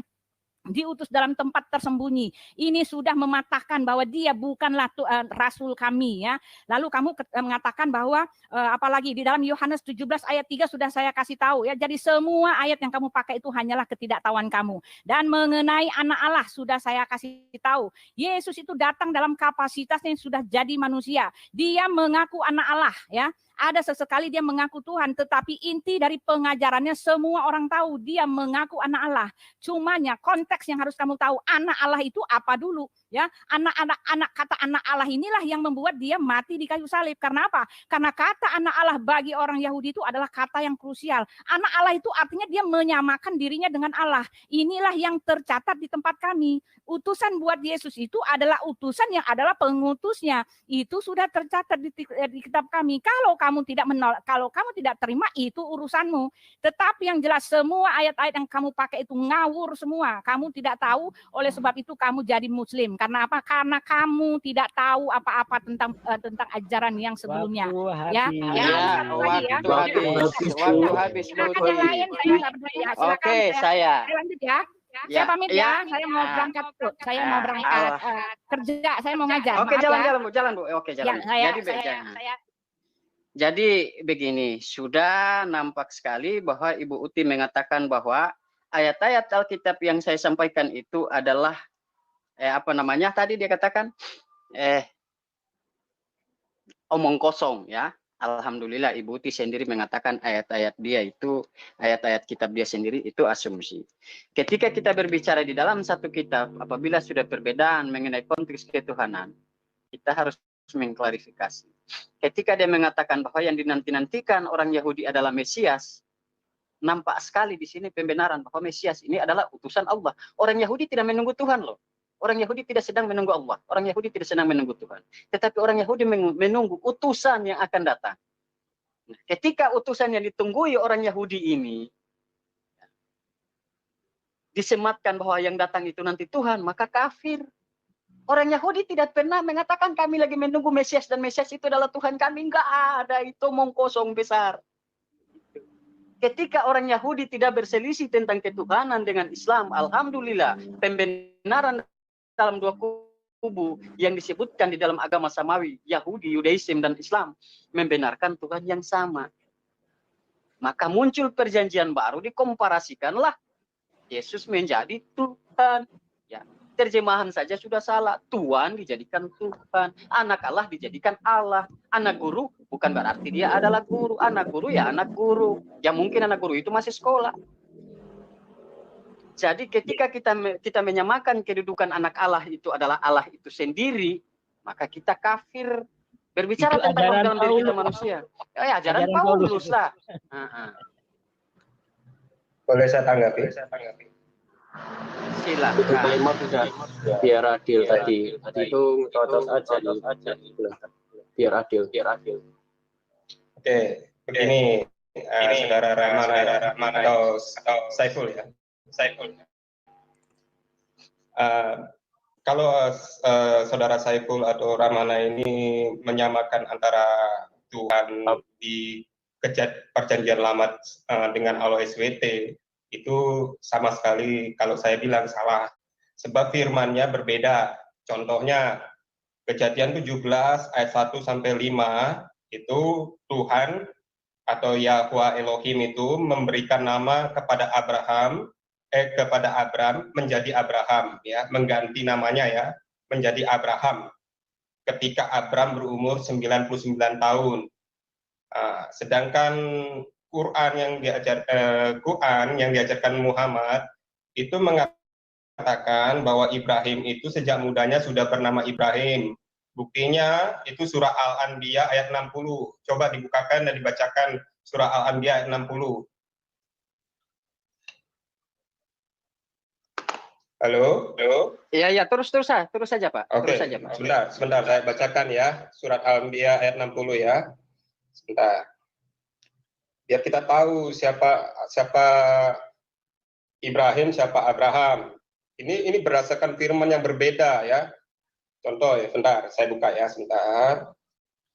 diutus dalam tempat tersembunyi. Ini sudah mematahkan bahwa dia bukanlah rasul kami ya. Lalu kamu mengatakan bahwa apalagi di dalam Yohanes 17 ayat 3 sudah saya kasih tahu ya. Jadi semua ayat yang kamu pakai itu hanyalah ketidaktahuan kamu. Dan mengenai anak Allah sudah saya kasih tahu. Yesus itu datang dalam kapasitasnya yang sudah jadi manusia. Dia mengaku anak Allah ya. Ada sesekali dia mengaku Tuhan, tetapi inti dari pengajarannya semua orang tahu dia mengaku anak Allah. Cumanya konteks yang harus kamu tahu, anak Allah itu apa dulu ya? Kata anak Allah inilah yang membuat dia mati di kayu salib. Karena apa? Karena kata anak Allah bagi orang Yahudi itu adalah kata yang krusial. Anak Allah itu artinya dia menyamakan dirinya dengan Allah. Inilah yang tercatat di tempat kami. Utusan buat Yesus itu adalah utusan yang adalah pengutusnya. Itu sudah tercatat di kitab kami. Kalau kamu tidak menolak, kalau kamu tidak terima, itu urusanmu. Tetapi yang jelas semua ayat-ayat yang kamu pakai itu ngawur semua. Kamu tidak tahu, oleh sebab itu kamu jadi Muslim. Karena apa? Karena kamu tidak tahu apa-apa tentang ajaran yang sebelumnya. Waktu habis. Oke, saya lanjut ya. Saya pamit ya. Saya mau berangkat. Saya mau berangkat kerja. Saya mau ngajar. Oke, jalan Bu. Oke, jalan. Jadi begini, sudah nampak sekali bahwa Ibu Uti mengatakan bahwa ayat-ayat Alkitab yang saya sampaikan itu adalah tadi dia katakan omong kosong ya. Alhamdulillah Ibu Uti sendiri mengatakan ayat-ayat kitab dia sendiri itu asumsi. Ketika kita berbicara di dalam satu kitab, apabila sudah perbedaan mengenai konteks ketuhanan, kita harus mengklarifikasi. Ketika dia mengatakan bahwa yang dinanti-nantikan orang Yahudi adalah Mesias, nampak sekali di sini pembenaran bahwa Mesias ini adalah utusan Allah. Orang Yahudi tidak menunggu Tuhan loh. Orang Yahudi tidak sedang menunggu Allah. Orang Yahudi tidak sedang menunggu Tuhan. Tetapi orang Yahudi menunggu utusan yang akan datang. Nah, ketika utusan yang ditunggui orang Yahudi ini disematkan bahwa yang datang itu nanti Tuhan, maka kafir. Orang Yahudi tidak pernah mengatakan kami lagi menunggu Mesias dan Mesias itu adalah Tuhan kami. Enggak ada, itu omong kosong besar. Ketika orang Yahudi tidak berselisih tentang ketuhanan dengan Islam, alhamdulillah, pembenaran dalam dua kubu yang disebutkan di dalam agama samawi, Yahudi, Yudaism, dan Islam, membenarkan Tuhan yang sama. Maka muncul perjanjian baru, dikomparasikanlah Yesus menjadi Tuhan. Ya, terjemahan saja sudah salah. Tuhan dijadikan Tuhan, anak Allah dijadikan Allah. Anak guru bukan berarti dia adalah guru. Anak guru ya anak guru. Ya mungkin anak guru itu masih sekolah. Jadi ketika kita menyamakan kedudukan anak Allah itu adalah Allah itu sendiri, maka kita kafir. Berbicara Itu tentang ajaran dalam diri kita Paulus. manusia. Ya, ajaran Ajaran Paulus Paulus. lah. Boleh saya tanggapi? Silakan. Kalimat sudah biar adil tadi. Tadi itu cocok aja nih. Biar adil. Oke, begini, Saudara Rahman atau Saiful ya. Kalau Saudara Saiful atau Ramana ini menyamakan antara Tuhan di perjanjian lama dengan Allah SWT, itu sama sekali kalau saya bilang salah. Sebab firmannya berbeda. Contohnya, Kejadian 17 ayat 1 sampai 5, itu Tuhan atau Yahweh Elohim itu memberikan nama kepada Abram menjadi Abraham, ya, mengganti namanya ya menjadi Abraham ketika Abram berumur 99 tahun. Sedangkan Quran yang diajarkan Muhammad itu mengatakan bahwa Ibrahim itu sejak mudanya sudah bernama Ibrahim. Buktinya itu surah Al-Anbiya ayat 60. Coba dibukakan dan dibacakan surah Al-Anbiya ayat 60. Halo? Ya, terus saja Pak. Oke, Terus saja Pak. sebentar saya bacakan ya surat Al-Anbiya ayat 60 ya. Sebentar. Biar kita tahu siapa Ibrahim, siapa Abraham. Ini berdasarkan firman yang berbeda ya. Contoh ya, sebentar saya buka ya, sebentar.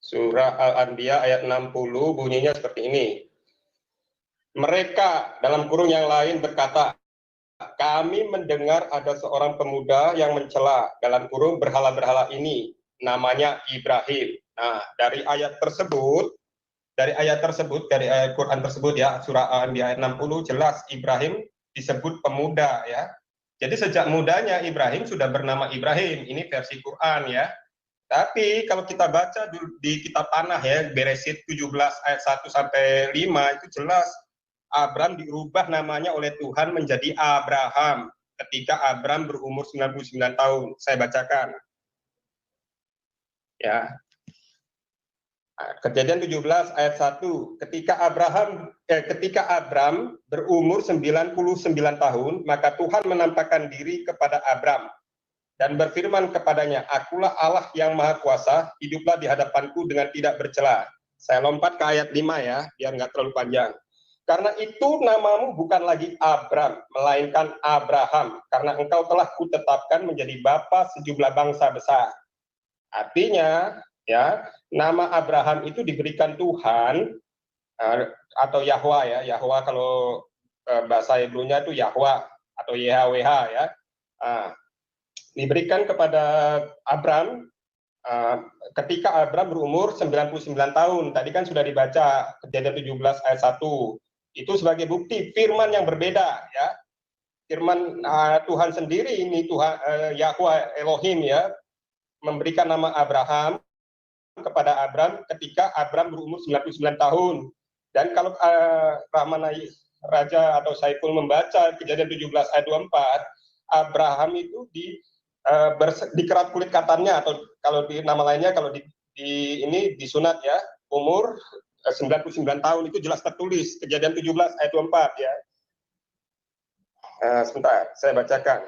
Surah Al-Anbiya ayat 60 bunyinya seperti ini. Mereka dalam kurung yang lain berkata, kami mendengar ada seorang pemuda yang mencela dalam kurung berhala-berhala ini, namanya Ibrahim. Nah, dari ayat Quran tersebut ya, surah Al-Anbiya ayat 60 jelas Ibrahim disebut pemuda ya. Jadi sejak mudanya Ibrahim sudah bernama Ibrahim. Ini versi Quran ya. Tapi kalau kita baca di kitab tanah ya, Beresit 17 ayat 1 sampai 5 itu jelas Abram dirubah namanya oleh Tuhan menjadi Abraham ketika Abram berumur 99 tahun. Saya bacakan. Ya. Kejadian 17 ayat 1. Ketika Abram berumur 99 tahun, maka Tuhan menampakkan diri kepada Abram dan berfirman kepadanya, akulah Allah yang Maha Kuasa, hiduplah di hadapanku dengan tidak bercela. Saya lompat ke ayat 5 ya, biar nggak terlalu panjang. Karena itu namamu bukan lagi Abram, melainkan Abraham, karena engkau telah kutetapkan menjadi bapa sejumlah bangsa besar. Artinya, ya, nama Abraham itu diberikan Tuhan atau Yahweh ya. Yahweh kalau bahasa Hebrew-nya itu Yahweh atau YHWH ya. Diberikan kepada Abram ketika Abram berumur 99 tahun. Tadi kan sudah dibaca Kejadian 17 ayat 1. Itu sebagai bukti firman yang berbeda ya. Firman Tuhan sendiri ini Tuhan Yahweh Elohim ya memberikan nama Abraham kepada Abram ketika Abram berumur 99 tahun. Dan kalau Rahman Raja atau Saiful membaca Kejadian 17 ayat 24, Abraham itu dikerat kulit katannya, atau kalau di nama lainnya kalau ini disunat ya, umur 99 tahun, itu jelas tertulis Kejadian 17 ayat 24 ya. Sebentar, saya bacakan.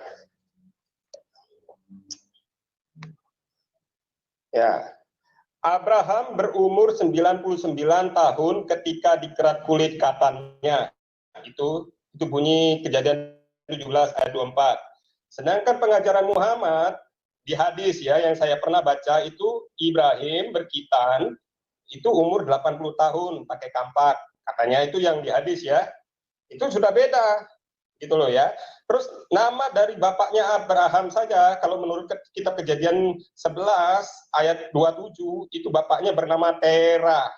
Ya. Abraham berumur 99 tahun ketika dikerat kulit katannya. Itu bunyi Kejadian 17 ayat 24. Sedangkan pengajaran Muhammad di hadis ya yang saya pernah baca itu Ibrahim berkitan itu umur 80 tahun pakai kampak. Katanya itu yang di hadis ya. Itu sudah beda gitu loh ya. Terus nama dari bapaknya Abraham saja kalau menurut kitab Kejadian 11 ayat 27 itu bapaknya bernama Terah.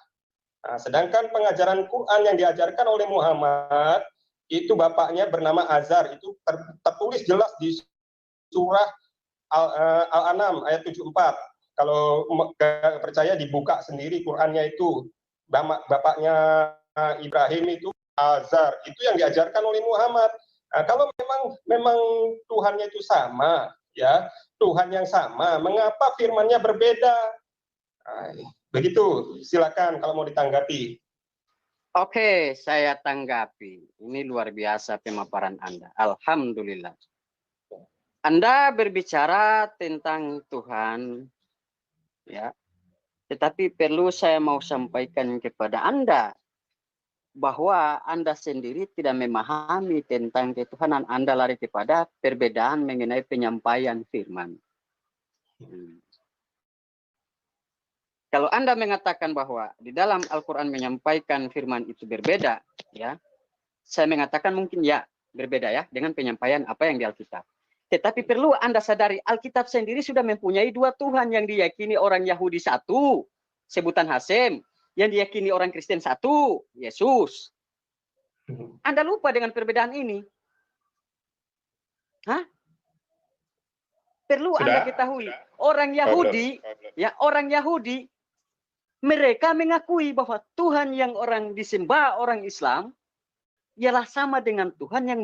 Nah, sedangkan pengajaran Quran yang diajarkan oleh Muhammad itu bapaknya bernama Azar. Itu tertulis jelas di surah Al-An'am ayat 74. Kalau nggak percaya dibuka sendiri Qurannya itu. Bapaknya Ibrahim itu Azar. Itu yang diajarkan oleh Muhammad. Nah, kalau memang Tuhannya itu sama, ya Tuhan yang sama, mengapa firman-Nya berbeda? Nah, begitu, silakan kalau mau ditanggapi. Oke, saya tanggapi. Ini luar biasa pemaparan Anda. Alhamdulillah. Anda berbicara tentang Tuhan, ya. Tetapi perlu saya mau sampaikan kepada Anda bahwa Anda sendiri tidak memahami tentang ketuhanan. Anda lari kepada perbedaan mengenai penyampaian firman. Kalau Anda mengatakan bahwa di dalam Al-Quran menyampaikan firman itu berbeda, ya, saya mengatakan mungkin ya berbeda ya dengan penyampaian apa yang di Alkitab. Tetapi perlu Anda sadari Alkitab sendiri sudah mempunyai dua Tuhan yang diyakini orang Yahudi satu, sebutan Hasem, yang diyakini orang Kristen satu, Yesus. Anda lupa dengan perbedaan ini. Hah? Perlu Anda ketahui, orang Yahudi, ya orang Yahudi, mereka mengakui bahwa Tuhan yang orang disembah orang Islam ialah sama dengan Tuhan yang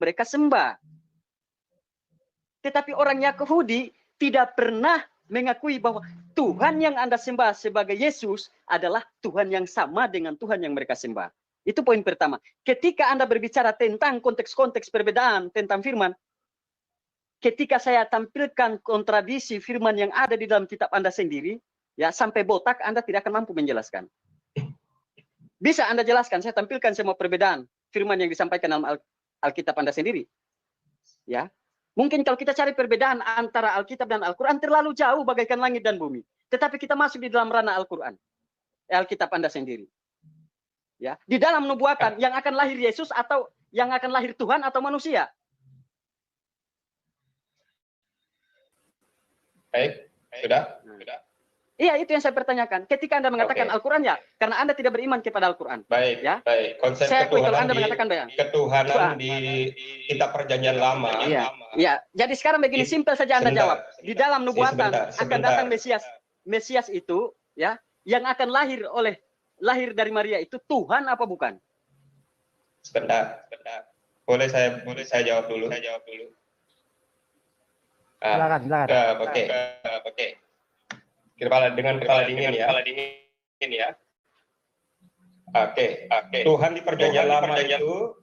mereka sembah. Tetapi orang Yahudi tidak pernah mengakui bahwa Tuhan yang Anda sembah sebagai Yesus adalah Tuhan yang sama dengan Tuhan yang mereka sembah. Itu poin pertama. Ketika Anda berbicara tentang konteks-konteks perbedaan tentang firman, ketika saya tampilkan kontradiksi firman yang ada di dalam kitab Anda sendiri, ya sampai botak Anda tidak akan mampu menjelaskan. Bisa Anda jelaskan, saya tampilkan semua perbedaan firman yang disampaikan dalam Alkitab Anda sendiri. Ya. Mungkin kalau kita cari perbedaan antara Alkitab dan Al-Quran terlalu jauh bagaikan langit dan bumi. Tetapi kita masuk di dalam ranah Al-Quran. Alkitab Anda sendiri. Ya, di dalam nubuatan yang akan lahir Yesus atau yang akan lahir Tuhan atau manusia. Baik, sudah. Iya, itu yang saya pertanyakan. Ketika Anda mengatakan Al-Quran ya, karena Anda tidak beriman kepada Al-Quran. Baik, ya. Baik. Konsep saya akui, kalau Anda ketuhanan di kitab Perjanjian Lama. Iya, iya. Jadi sekarang begini, simpel saja Anda jawab. Di dalam nubuatan akan datang Mesias. Mesias itu, ya, yang akan lahir dari Maria itu Tuhan apa bukan? Sebentar. Boleh saya jawab dulu. Silakan. Oke. Dengan kepala dingin ya. Oke. Tuhan di Perjanjian Lama itu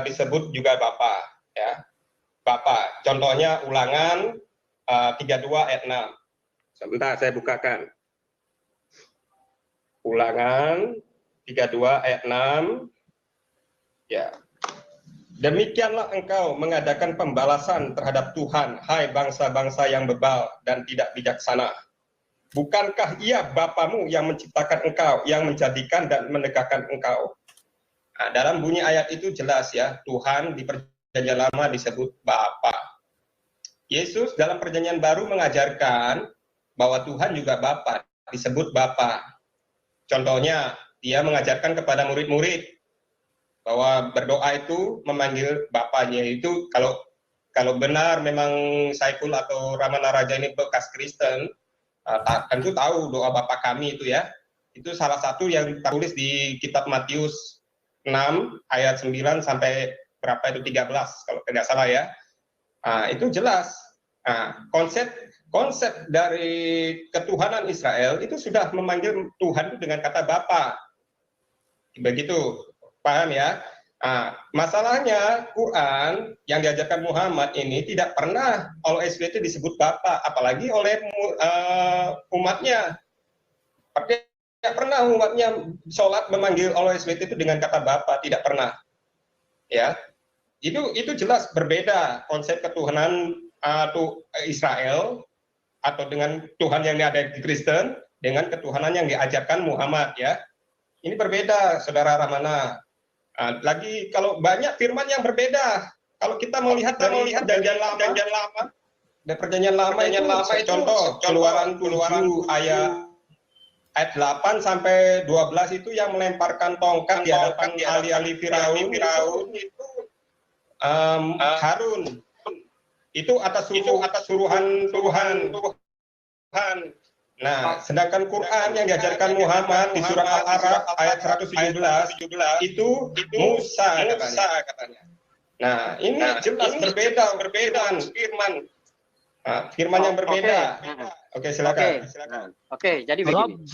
disebut juga Bapa, ya. Bapa. Contohnya Ulangan 32 ayat 6. Sebentar saya bukakan. Ulangan 32 ayat 6. Ya. Demikianlah engkau mengadakan pembalasan terhadap Tuhan, hai bangsa-bangsa yang bebal dan tidak bijaksana. Bukankah ia Bapamu yang menciptakan engkau, yang menjadikan dan menegakkan engkau? Nah, dalam bunyi ayat itu jelas ya, Tuhan di Perjanjian Lama disebut Bapa. Yesus dalam Perjanjian Baru mengajarkan bahwa Tuhan juga Bapa, disebut Bapa. Contohnya, dia mengajarkan kepada murid-murid bahwa berdoa itu memanggil Bapanya. Itu kalau benar memang Saiful atau Ramana Raja ini bekas Kristen, tentu tahu doa Bapa kami itu ya. Itu salah satu yang tertulis di kitab Matius 6 ayat 9 sampai berapa itu 13 kalau tidak salah ya. Itu jelas. Konsep dari ketuhanan Israel itu sudah memanggil Tuhan dengan kata Bapa. Begitu. Paham ya? Masalahnya Quran yang diajarkan Muhammad ini tidak pernah oleh SBT disebut Bapa, apalagi oleh umatnya. Tidak pernah umatnya sholat memanggil oleh SBT itu dengan kata Bapa, tidak pernah. Ya, itu jelas berbeda konsep ketuhanan Israel atau dengan Tuhan yang ada di Kristen dengan ketuhanan yang diajarkan Muhammad ya. Ini berbeda, Saudara Ramana. Lagi kalau banyak firman yang berbeda. Kalau kita melihat dari perjanjian lama, dari perjanjian lama itu contoh Keluaran 7 ayat 8 sampai 12 itu yang melemparkan tongkat di hadapan ahli-ahli Firaun itu Harun. Itu atas suruhan Tuhan. Nah, sedangkan Quran yang diajarkan Muhammad di surat Al-A'raf ayat 117 itu Musa katanya. Nah, ini jelas berbeda firman. Firman yang berbeda. Oke, silakan. Oke, jadi begini.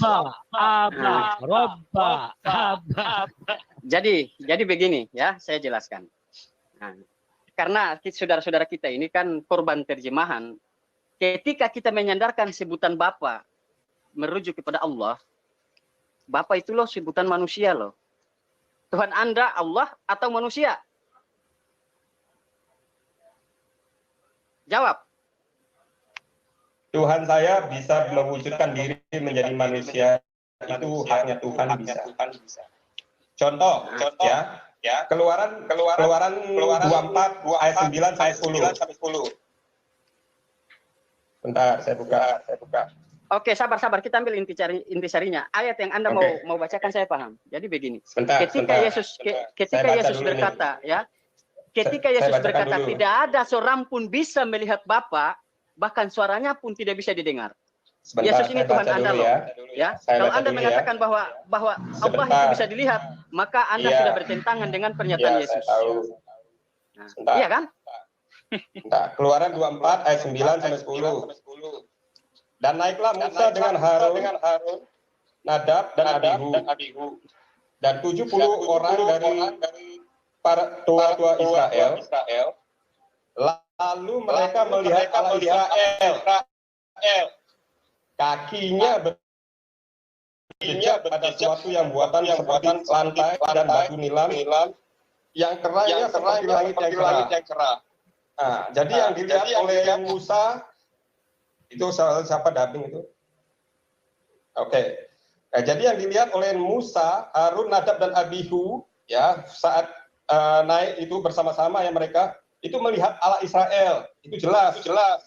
Jadi begini ya, saya jelaskan. Nah, karena saudara-saudara kita ini kan korban terjemahan. Ketika kita menyandarkan sebutan Bapa merujuk kepada Allah, Bapa itu loh sebutan manusia loh. Tuhan Anda Allah atau manusia? Jawab. Tuhan saya bisa mewujudkan diri menjadi manusia. Itu haknya Tuhan bisa. Contoh ya. Keluaran 24 ayat 9 sampai 10. Bentar, saya buka. Oke, sabar. Kita ambil intisarinya. Ayat yang Anda mau bacakan saya paham. Jadi begini. Ketika Yesus berkata, ya, tidak ada seorang pun bisa melihat Bapa, bahkan suaranya pun tidak bisa didengar. Yesus ini Tuhan Anda loh. Ya, kalau Anda mengatakan bahwa Allah itu bisa dilihat, maka Anda sudah bertentangan dengan pernyataan Yesus. Nah, iya kan? Keluaran 24 ayat 9 sampai 10. Dan naiklah Musa dengan Harun, Nadab dan Abihu, dan 70 orang dari para tua-tua Israel. Lalu mereka melihat Allah Israel. Kakinya berjejak pada suatu yang buatan seperti lantai dan batu nilam yang kerahnya seperti langit yang cerah. Nah, jadi yang dilihat oleh Musa itu siapa dubbing itu? Oke. Nah, jadi yang dilihat oleh Musa, Harun, Nadab dan Abihu ya saat naik itu bersama-sama ya mereka itu melihat Allah Israel. Itu jelas.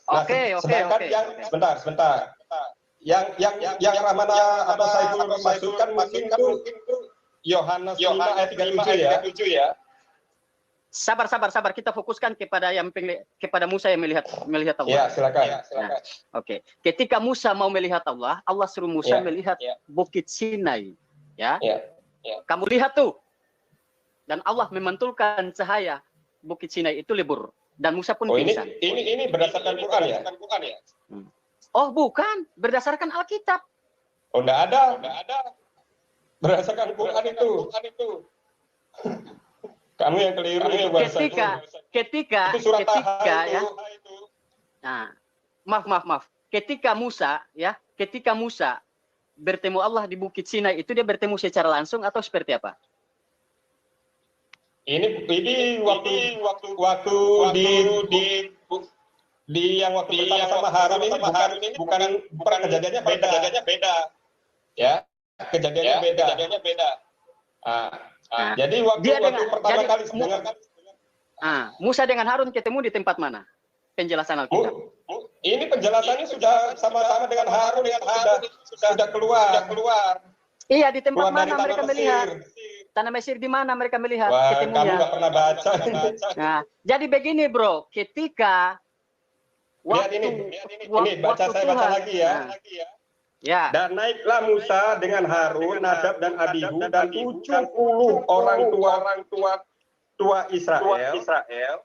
Nah, sedangkan yang sebentar. Yang Ramana atau Saiful maksudkan mungkin itu Yohanes 5 ayat 37 ya. Sabar. Kita fokuskan kepada Musa yang melihat Allah. Ya, silakan. Nah, oke. Ketika Musa mau melihat Allah, Allah suruh Musa melihat Bukit Sinai. Ya. Kamu lihat tuh. Dan Allah memantulkan cahaya Bukit Sinai itu lebur dan Musa pun pingsan. Ini berdasarkan Quran ya? Oh, bukan, berdasarkan Alkitab. Oh, enggak ada. Berdasarkan Quran itu. Kamu yang keliru itu ketika ya. Nah, maaf. Ketika Musa bertemu Allah di Bukit Sinai itu dia bertemu secara langsung atau seperti apa? Ini waktu di yang waktu bersama Harun ini bukan kejadiannya beda. Ya, kejadiannya beda. Jadi waktu pertama kali Musa dengan Harun ketemu di tempat mana? Penjelasan Alkitab. Ini penjelasannya sudah sama-sama dengan Harun sudah keluar. Iya, di tempat mana mereka melihat? Tanah Mesir di mana mereka melihat ketemunya? Kamu nggak pernah baca. Nah, jadi begini bro, ketika ini baca lagi ya. Ya. Dan naiklah Musa dengan Harun, Nadab dan Abihu dan 70 orang tua Israel.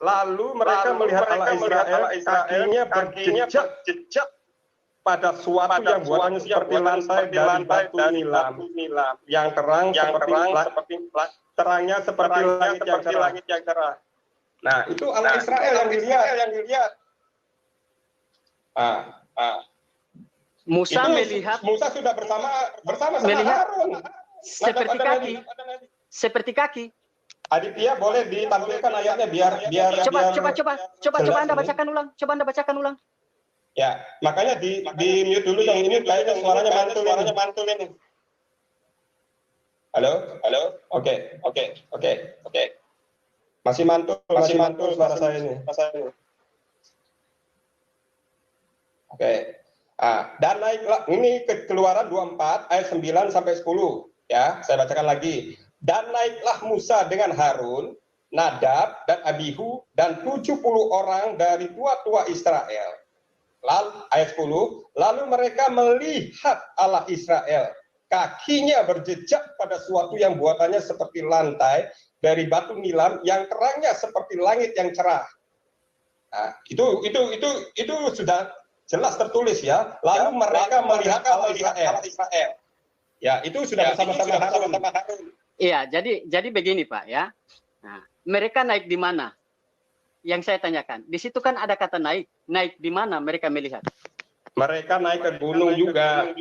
Lalu mereka melihat Allah Israel, kakinya berjejak pada suatu yang buatannya seperti lantai dari batu nilam yang terang terangnya seperti langit yang cerah. Nah, itu Allah Israel yang dilihat. Musa sudah bersama melihat Harun. seperti kaki. Aditya boleh ditampilkan ayatnya biar Coba Anda bacakan ulang. Coba Anda bacakan ulang. Ya, makanya di mute dulu dong. Ini kayaknya suaranya mantul ini. Halo. Oke. Masih mantul suara saya ini. Oke. Dan naiklah, ini Keluaran 24 ayat 9 sampai 10 ya. Saya bacakan lagi. Dan naiklah Musa dengan Harun, Nadab dan Abihu dan 70 orang dari tua-tua Israel. Lalu ayat 10, lalu mereka melihat Allah Israel, kakinya berjejak pada suatu yang buatannya seperti lantai dari batu nilam yang terangnya seperti langit yang cerah. Nah, itu sudah jelas tertulis ya. Lalu mereka melihat Allah Israel. Ya, itu sudah bersama-sama Harun. Iya, jadi begini Pak ya. Nah, mereka naik di mana? Yang saya tanyakan. Di situ kan ada kata naik. Naik di mana mereka melihat? Mereka naik ke gunung juga.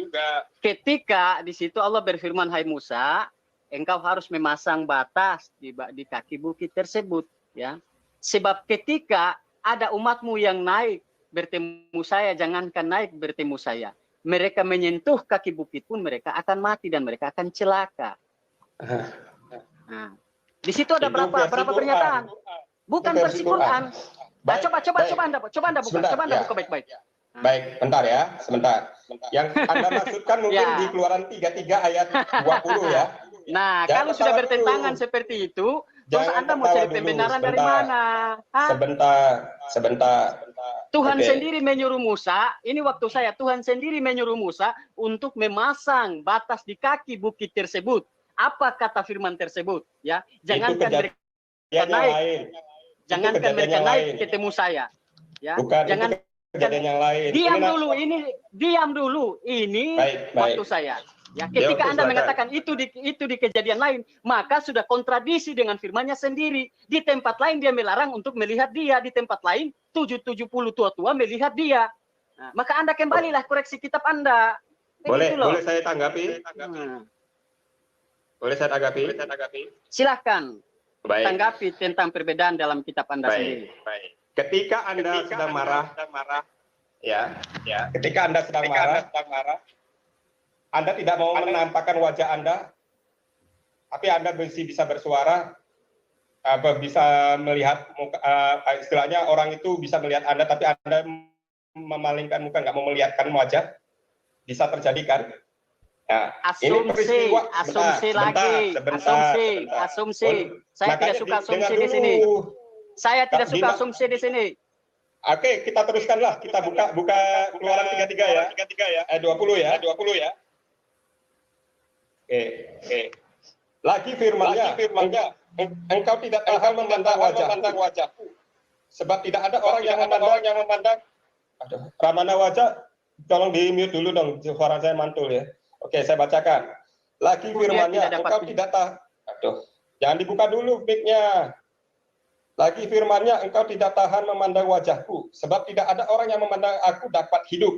Ketika di situ Allah berfirman, hai Musa, engkau harus memasang batas di kaki bukit tersebut, ya. Sebab ketika ada umatmu yang naik bertemu saya, jangankan naik bertemu saya, mereka menyentuh kaki bukit pun mereka akan mati dan mereka akan celaka. Nah, di situ ada berapa pernyataan? Bukan versi Quran. Nah, coba Anda buka baik-baik. Baik, bentar ya, sebentar. Yang Anda maksudkan mungkin di Keluaran 33 ayat 20 ya. Nah, kalau sudah bertentangan seperti itu, terus Anda mau cari pembenaran dari mana? Sebentar. Tuhan sendiri menyuruh Musa, ini waktu saya, Tuhan sendiri menyuruh Musa untuk memasang batas di kaki bukit tersebut. Apa kata firman tersebut? Ya, jangankan mereka naik. Jangankan mereka naik ketemu saya. Ya, jangan kejadian yang lain. Diam dulu. Ini waktu saya. Ya, ketika Anda mengatakan itu di kejadian lain, maka sudah kontradiksi dengan firman-Nya sendiri. Di tempat lain dia melarang untuk melihat dia, di tempat lain 70 tua-tua melihat dia. Nah, maka Anda kembalilah koreksi kitab Anda. Boleh saya tanggapi? Boleh saya tanggapi? Silahkan. Tanggapi tentang perbedaan dalam kitab Anda sendiri. Baik. Ketika Anda sedang marah, ya. Ketika Anda sedang marah, Anda tidak mau menampakkan wajah Anda, tapi Anda bisa bersuara, bisa melihat muka, istilahnya orang itu bisa melihat Anda, tapi Anda memalingkan muka, nggak mau melihatkan wajah, bisa terjadi kan? Nah, asumsi lagi. Saya tidak suka asumsi di sini. Saya tidak suka asumsi di sini. Oke, kita teruskanlah. Kita buka Keluaran 33 ya. 20 ya. Oke. Lagi firman-Nya. Engkau tidak tahan memandang wajahku. Sebab tidak ada orang yang memandang. Ramana wajah, tolong di mute dulu dong. Suara saya mantul ya. Oke, saya bacakan. Lagi firman-Nya, engkau tidak tahan. Jangan dibuka dulu mic-nya. Lagi firman-Nya, engkau tidak tahan memandang wajahku, sebab tidak ada orang yang memandang aku dapat hidup.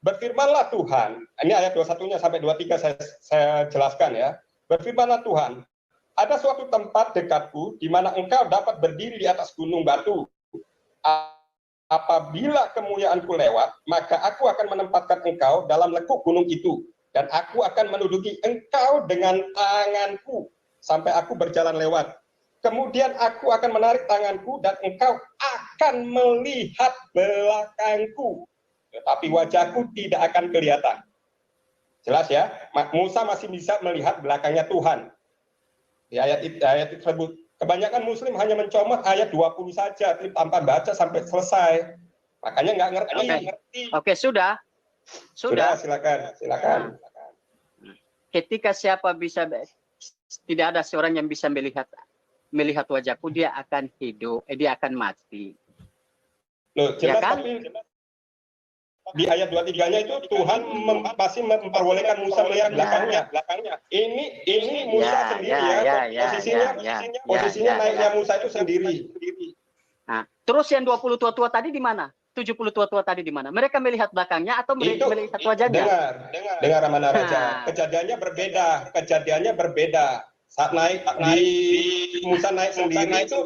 Berfirmanlah Tuhan, ini ayat 21-nya sampai 23 saya jelaskan ya. Berfirmanlah Tuhan, ada suatu tempat dekatku di mana engkau dapat berdiri di atas gunung batu. Apabila kemuliaanku lewat, maka aku akan menempatkan engkau dalam lekuk gunung itu. Dan aku akan menduduki engkau dengan tanganku sampai aku berjalan lewat. Kemudian aku akan menarik tanganku dan engkau akan melihat belakangku. Tetapi wajahku tidak akan kelihatan. Jelas ya? Musa masih bisa melihat belakangnya Tuhan. Di ayat tersebut. Kebanyakan muslim hanya mencomot ayat 20 saja tanpa baca sampai selesai. Makanya nggak ngerti. Oke, sudah, silakan. Ketika tidak ada seorang yang bisa melihat wajahku, dia akan hidup, dia akan mati. Loh, jelas, ya kan? Tapi di ayat 23-nya itu Tuhan masih memperbolehkan Musa melihat belakangnya. Ini Musa sendiri posisinya naiknya Musa itu sendiri. Nah, terus yang 20 tua-tua tadi di mana? 70 tua-tua tadi di mana? Mereka melihat belakangnya atau melihat wajahnya? Dengar Ramana Raja. Kejadiannya berbeda. saat naik Musa naik sendiri itu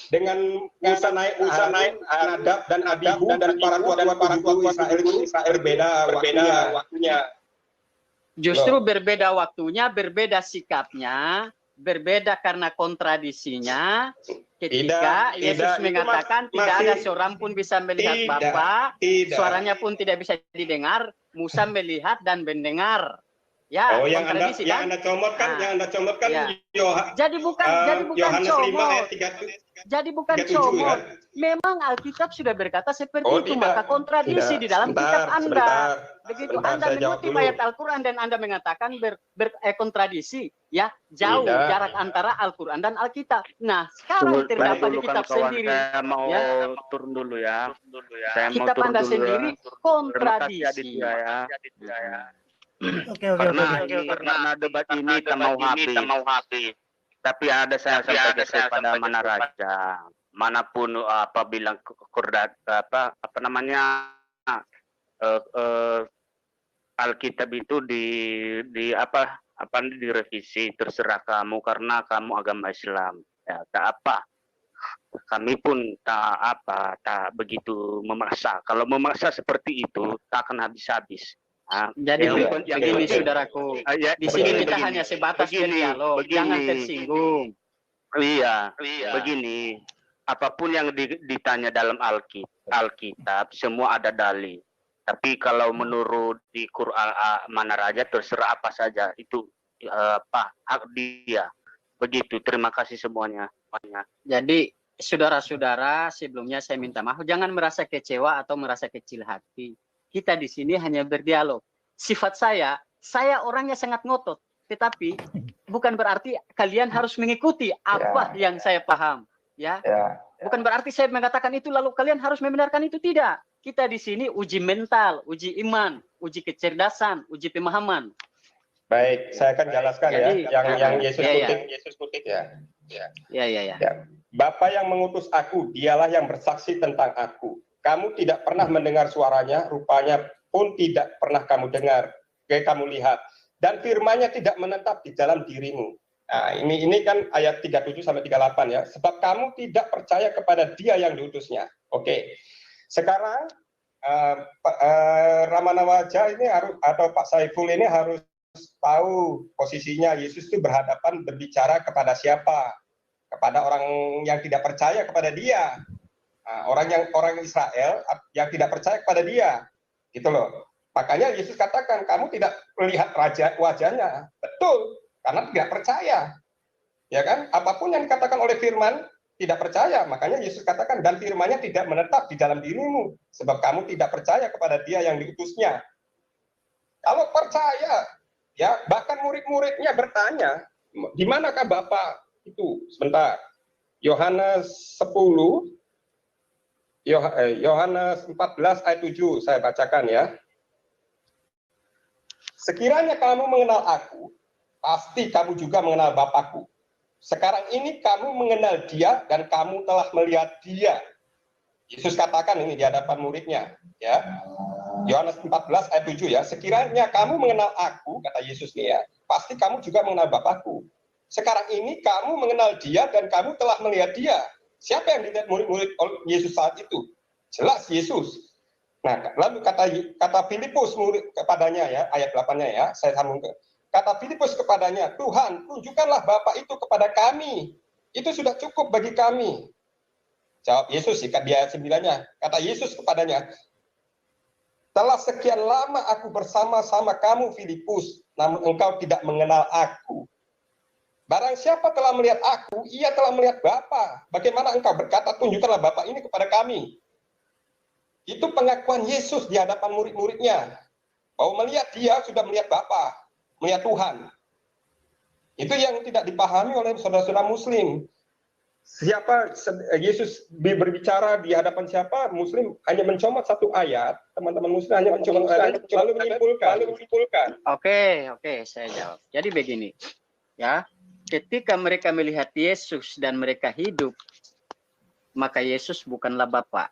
dengan Musa naik Nadab dan Abihu dan para tua Israel itu berbeda waktunya. Justru berbeda waktunya, berbeda sikapnya, berbeda karena kontradisinya. Ketika Yesus mengatakan tidak ada seorang pun bisa melihat Bapa, suaranya pun tidak bisa didengar, Musa melihat dan mendengar. Ya, yang kontradisi kan? Anda comotkan, Ya. Jadi bukan Yohanes 5 ayat comot. Jadi bukan comot. Memang Alkitab sudah berkata seperti itu, maka kontradisi di dalam kitab Anda. Begitu Anda mengutip ayat Al-Quran dan Anda mengatakan kontradisi, ya jauh jarak antara Al-Quran dan Alkitab. Nah, sekarang terdapat di kitab sendiri. Saya mau turun dulu ya. Saya mau Kitab turun Anda dulu sendiri ya. kontradisi. Karena debat ini tak mau habis. Tapi ada saya sampaikan kepada Manaraja, manapun apabila Alkitab itu direvisi, terserah kamu karena kamu agama Islam. Ya, tak apa. Kami pun tak begitu memaksa. Kalau memaksa seperti itu tak akan habis-habis. Jadi begini saudaraku, di sini kita hanya sebatas berdialog, jangan tersinggung. Iya, begini, apapun yang ditanya dalam Alkitab, semua ada dalil. Tapi kalau menurut di Quran Manaraja terserah apa saja, itu hak dia. Begitu, terima kasih semuanya. Jadi saudara-saudara, sebelumnya saya minta maaf, jangan merasa kecewa atau merasa kecil hati. Kita di sini hanya berdialog. Sifat saya orangnya sangat ngotot, tetapi bukan berarti kalian harus mengikuti apa yang saya paham, ya. Bukan berarti saya mengatakan itu lalu kalian harus membenarkan itu, tidak. Kita di sini uji mental, uji iman, uji kecerdasan, uji pemahaman. Baik, saya akan jelaskan yang Yesus kutip ya. Bapa yang mengutus aku, dialah yang bersaksi tentang aku. Kamu tidak pernah mendengar suaranya, rupanya pun tidak pernah kamu dengar, kamu lihat. Dan firman-Nya tidak menetap di dalam dirimu. Nah, ini kan ayat 37 sampai 38 ya. Sebab kamu tidak percaya kepada Dia yang diutusnya. Oke. Sekarang Ramana Wajah ini harus, atau Pak Saiful ini harus tahu posisinya Yesus itu berbicara kepada siapa? Kepada orang yang tidak percaya kepada Dia. Orang Israel yang tidak percaya kepada Dia, gitu loh. Makanya Yesus katakan kamu tidak melihat wajahnya, betul, karena tidak percaya, ya kan? Apapun yang dikatakan oleh Firman tidak percaya, makanya Yesus katakan dan Firman-Nya tidak menetap di dalam dirimu, sebab kamu tidak percaya kepada Dia yang diutusnya. Kalau percaya, ya bahkan murid-muridnya bertanya, di manakah Bapa itu? Sebentar, Yohanes 10. Yohanes 14 ayat 7 saya bacakan ya. Sekiranya kamu mengenal aku, pasti kamu juga mengenal Bapakku. Sekarang ini kamu mengenal Dia dan kamu telah melihat Dia. Yesus katakan ini di hadapan muridnya, ya. Yohanes 14 ayat 7 ya. Sekiranya kamu mengenal aku, kata Yesus nih ya, pasti kamu juga mengenal Bapakku. Sekarang ini kamu mengenal Dia dan kamu telah melihat Dia. Siapa yang dilihat murid-murid Yesus saat itu? Jelas Yesus. Nah, lalu kata Filipus murid kepadanya ya, ayat 8-nya ya, saya sambung ke. Kata Filipus kepadanya, Tuhan, tunjukkanlah Bapa itu kepada kami. Itu sudah cukup bagi kami. Jawab Yesus, di ayat 9-nya. Kata Yesus kepadanya, telah sekian lama aku bersama-sama kamu, Filipus, namun engkau tidak mengenal aku. Barang siapa telah melihat aku, ia telah melihat Bapa. Bagaimana engkau berkata, tunjukkanlah Bapa ini kepada kami. Itu pengakuan Yesus di hadapan murid-muridnya. Bahwa melihat Dia sudah melihat Bapa, melihat Tuhan. Itu yang tidak dipahami oleh saudara-saudara Muslim. Siapa Yesus berbicara di hadapan siapa? Muslim hanya mencomot satu ayat. Teman-teman Muslim hanya mencomot ayat, lalu menyimpulkan. Oke, saya jawab. Jadi begini, ya. Ketika mereka melihat Yesus dan mereka hidup, maka Yesus bukanlah Bapa.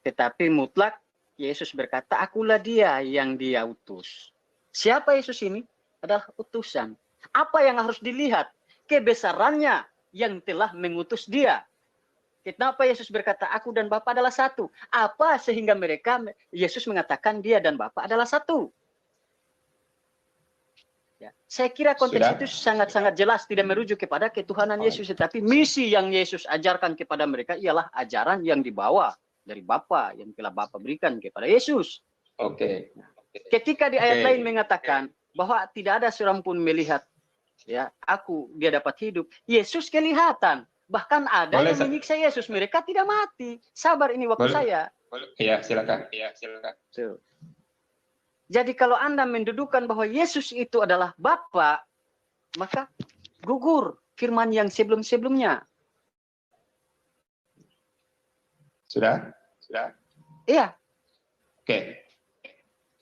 Tetapi mutlak Yesus berkata, akulah dia yang dia utus. Siapa Yesus ini? Adalah utusan. Apa yang harus dilihat? Kebesarannya yang telah mengutus dia. Kenapa Yesus berkata, aku dan Bapa adalah satu? Apa sehingga Yesus mengatakan dia dan Bapa adalah satu? Ya, saya kira konteks itu sangat-sangat jelas, tidak merujuk kepada ketuhanan Yesus, tetapi misi yang Yesus ajarkan kepada mereka ialah ajaran yang dibawa dari Bapa, yang telah Bapa berikan kepada Yesus. Oke. Ketika di ayat lain mengatakan bahwa tidak ada seorang pun melihat, ya, dia dapat hidup. Yesus kelihatan. Bahkan ada yang menyiksa Yesus, mereka tidak mati. Sabar, ini waktu saya. Iya, silakan. Tuh. Jadi kalau Anda mendudukan bahwa Yesus itu adalah Bapa, maka gugur firman yang sebelum-sebelumnya. Sudah? Iya. Oke.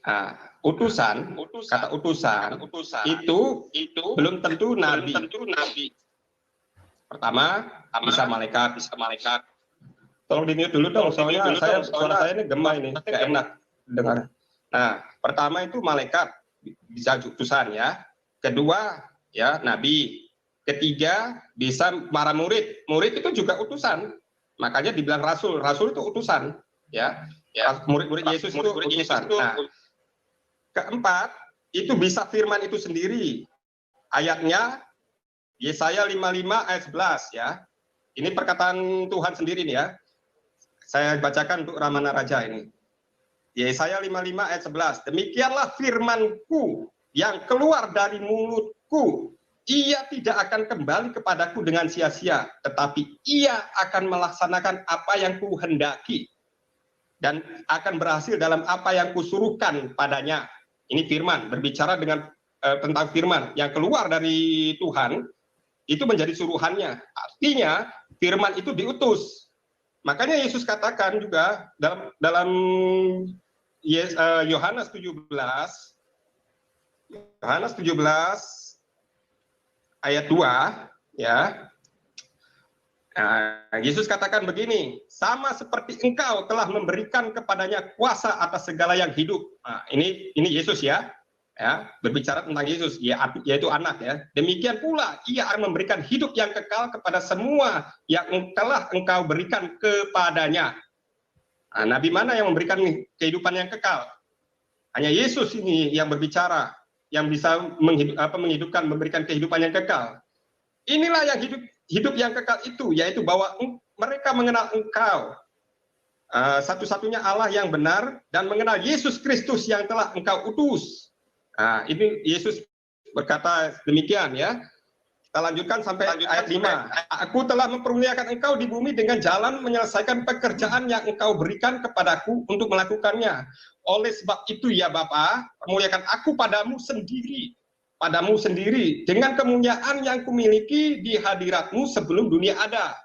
Kata utusan itu belum tentu nabi. Pertama, bisa malaikat. Tolong di mute dulu dong, soalnya suara saya ini gema ini, nggak enak dengar. Nah, pertama itu malaikat, bisa utusan ya. Kedua, ya nabi. Ketiga, bisa para murid. Murid itu juga utusan. Makanya dibilang rasul. Rasul itu utusan, ya. Murid-murid Yesus itu utusan. Nah, keempat, itu bisa firman itu sendiri. Ayatnya Yesaya 55 ayat 11 ya. Ini perkataan Tuhan sendiri nih ya. Saya bacakan untuk Ramana Raja ini. Yesaya 55 ayat 11. Demikianlah firmanku yang keluar dari mulutku. Ia tidak akan kembali kepadaku dengan sia-sia, tetapi ia akan melaksanakan apa yang kuhendaki dan akan berhasil dalam apa yang kusuruhkan padanya. Ini firman, berbicara tentang firman yang keluar dari Tuhan, itu menjadi suruhannya. Artinya firman itu diutus. Makanya Yesus katakan juga dalam Yohanes 17 ayat 2 ya. Yesus katakan begini, sama seperti engkau telah memberikan kepadanya kuasa atas segala yang hidup. Nah, ini Yesus ya, berbicara tentang Yesus, yaitu anak ya. Demikian pula ia akan memberikan hidup yang kekal kepada semua yang telah engkau berikan kepadanya. Nah, nabi mana yang memberikan kehidupan yang kekal? Hanya Yesus ini yang berbicara, yang bisa menghidupkan, memberikan kehidupan yang kekal. Inilah yang hidup yang kekal itu, yaitu bahwa mereka mengenal engkau, satu-satunya Allah yang benar, dan mengenal Yesus Kristus yang telah engkau utus. Ini Yesus berkata demikian ya. Kita lanjutkan sampai ayat 5. Aku telah mempermuliakan engkau di bumi dengan jalan menyelesaikan pekerjaan yang engkau berikan kepadaku untuk melakukannya. Oleh sebab itu ya Bapa, permuliakan aku padamu sendiri dengan kemuliaan yang kumiliki di hadiratmu sebelum dunia ada.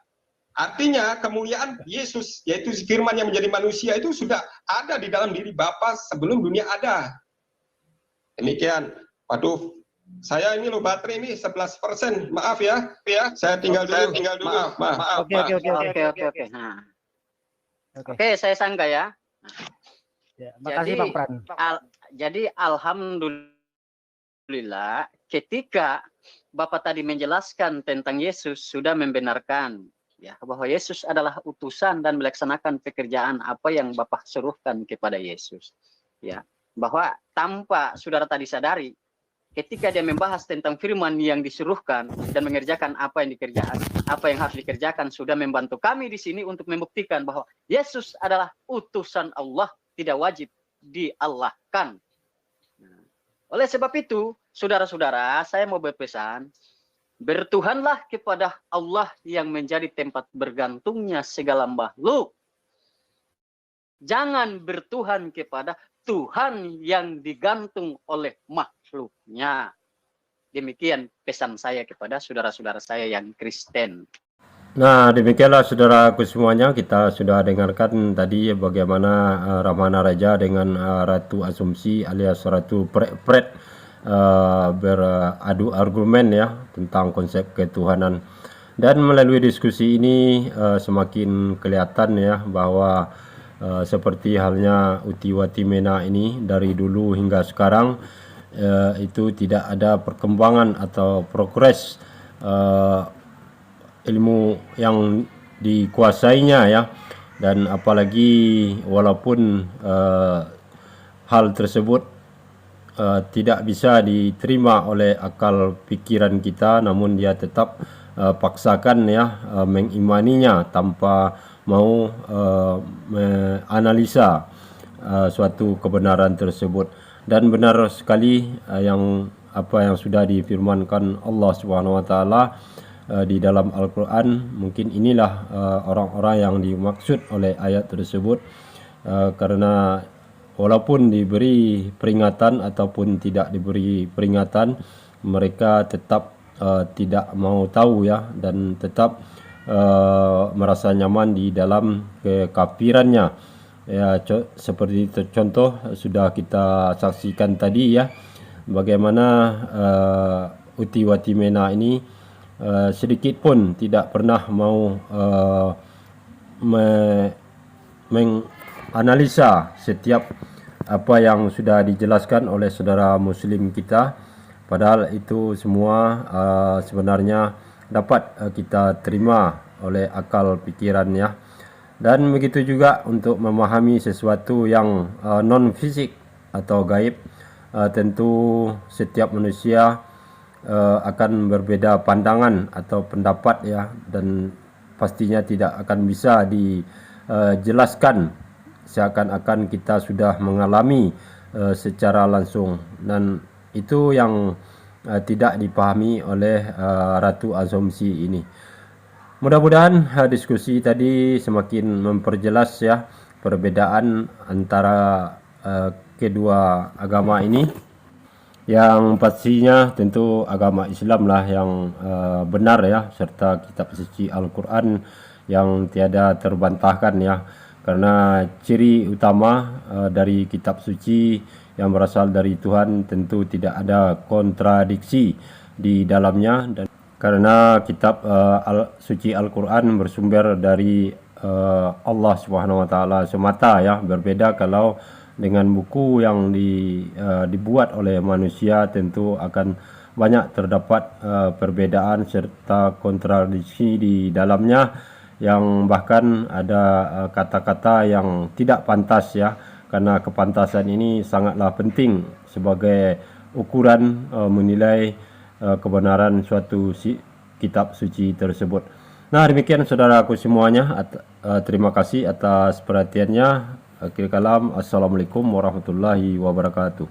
Artinya kemuliaan Yesus, yaitu firman yang menjadi manusia, itu sudah ada di dalam diri Bapa sebelum dunia ada. Demikian. Waduh, saya ini loh baterai ini 11%. Maaf ya. Saya tinggal dulu. Maaf. Oke, saya sangka ya. Makasih Bang Pran. Jadi alhamdulillah ketika Bapak tadi menjelaskan tentang Yesus, sudah membenarkan ya bahwa Yesus adalah utusan dan melaksanakan pekerjaan apa yang Bapak suruhkan kepada Yesus. Ya, bahwa tanpa saudara tadi sadari, ketika dia membahas tentang firman yang disuruhkan dan mengerjakan apa yang harus dikerjakan, sudah membantu kami di sini untuk membuktikan bahwa Yesus adalah utusan Allah, tidak wajib diallahkan. Oleh sebab itu, saudara-saudara, saya mau berpesan, bertuhanlah kepada Allah yang menjadi tempat bergantungnya segala makhluk. Jangan bertuhan kepada Tuhan yang digantung oleh makhluknya. Demikian pesan saya kepada saudara-saudara saya yang Kristen. Nah, demikianlah saudaraku semuanya, kita sudah dengarkan tadi bagaimana Ramana Raja dengan Ratu Asumsi alias Ratu Pret beradu argumen ya tentang konsep ketuhanan. Dan melalui diskusi ini semakin kelihatan ya bahwa seperti halnya Uti Watimena ini dari dulu hingga sekarang itu tidak ada perkembangan atau progres ilmu yang dikuasainya ya, dan apalagi walaupun hal tersebut tidak bisa diterima oleh akal pikiran kita, namun dia tetap paksakan ya mengimaninya tanpa mau menganalisa suatu kebenaran tersebut. Dan benar sekali yang sudah difirmankan Allah Subhanahu wa taala di dalam Al-Qur'an. Mungkin inilah orang-orang yang dimaksud oleh ayat tersebut, karena walaupun diberi peringatan ataupun tidak diberi peringatan, mereka tetap tidak mau tahu ya, dan tetap merasa nyaman di dalam kekafirannya ya. Seperti contoh sudah kita saksikan tadi ya, bagaimana Uti Watimena ini sedikit pun tidak pernah mau menganalisa setiap apa yang sudah dijelaskan oleh saudara muslim kita, padahal itu semua sebenarnya dapat kita terima oleh akal pikiran ya. Dan begitu juga untuk memahami sesuatu yang non fisik atau gaib, tentu setiap manusia akan berbeda pandangan atau pendapat ya, dan pastinya tidak akan bisa dijelaskan seakan-akan kita sudah mengalami secara langsung, dan itu yang tidak dipahami oleh Ratu Asumsi ini. Mudah-mudahan diskusi tadi semakin memperjelas ya perbedaan antara kedua agama ini, yang pastinya tentu agama Islam lah yang benar ya, serta kitab suci Al-Quran yang tiada terbantahkan ya, karena ciri utama dari kitab suci yang berasal dari Tuhan tentu tidak ada kontradiksi di dalamnya, dan karena kitab suci Al-Quran bersumber dari Allah Subhanahu wa taala semata ya, berbeda kalau dengan buku yang dibuat oleh manusia, tentu akan banyak terdapat perbedaan serta kontradiksi di dalamnya, yang bahkan ada kata-kata yang tidak pantas ya, karena kepantasan ini sangatlah penting sebagai ukuran menilai kebenaran suatu kitab suci tersebut. Nah, demikian saudaraku semuanya, terima kasih atas perhatiannya. Akhir kalam, assalamualaikum warahmatullahi wabarakatuh.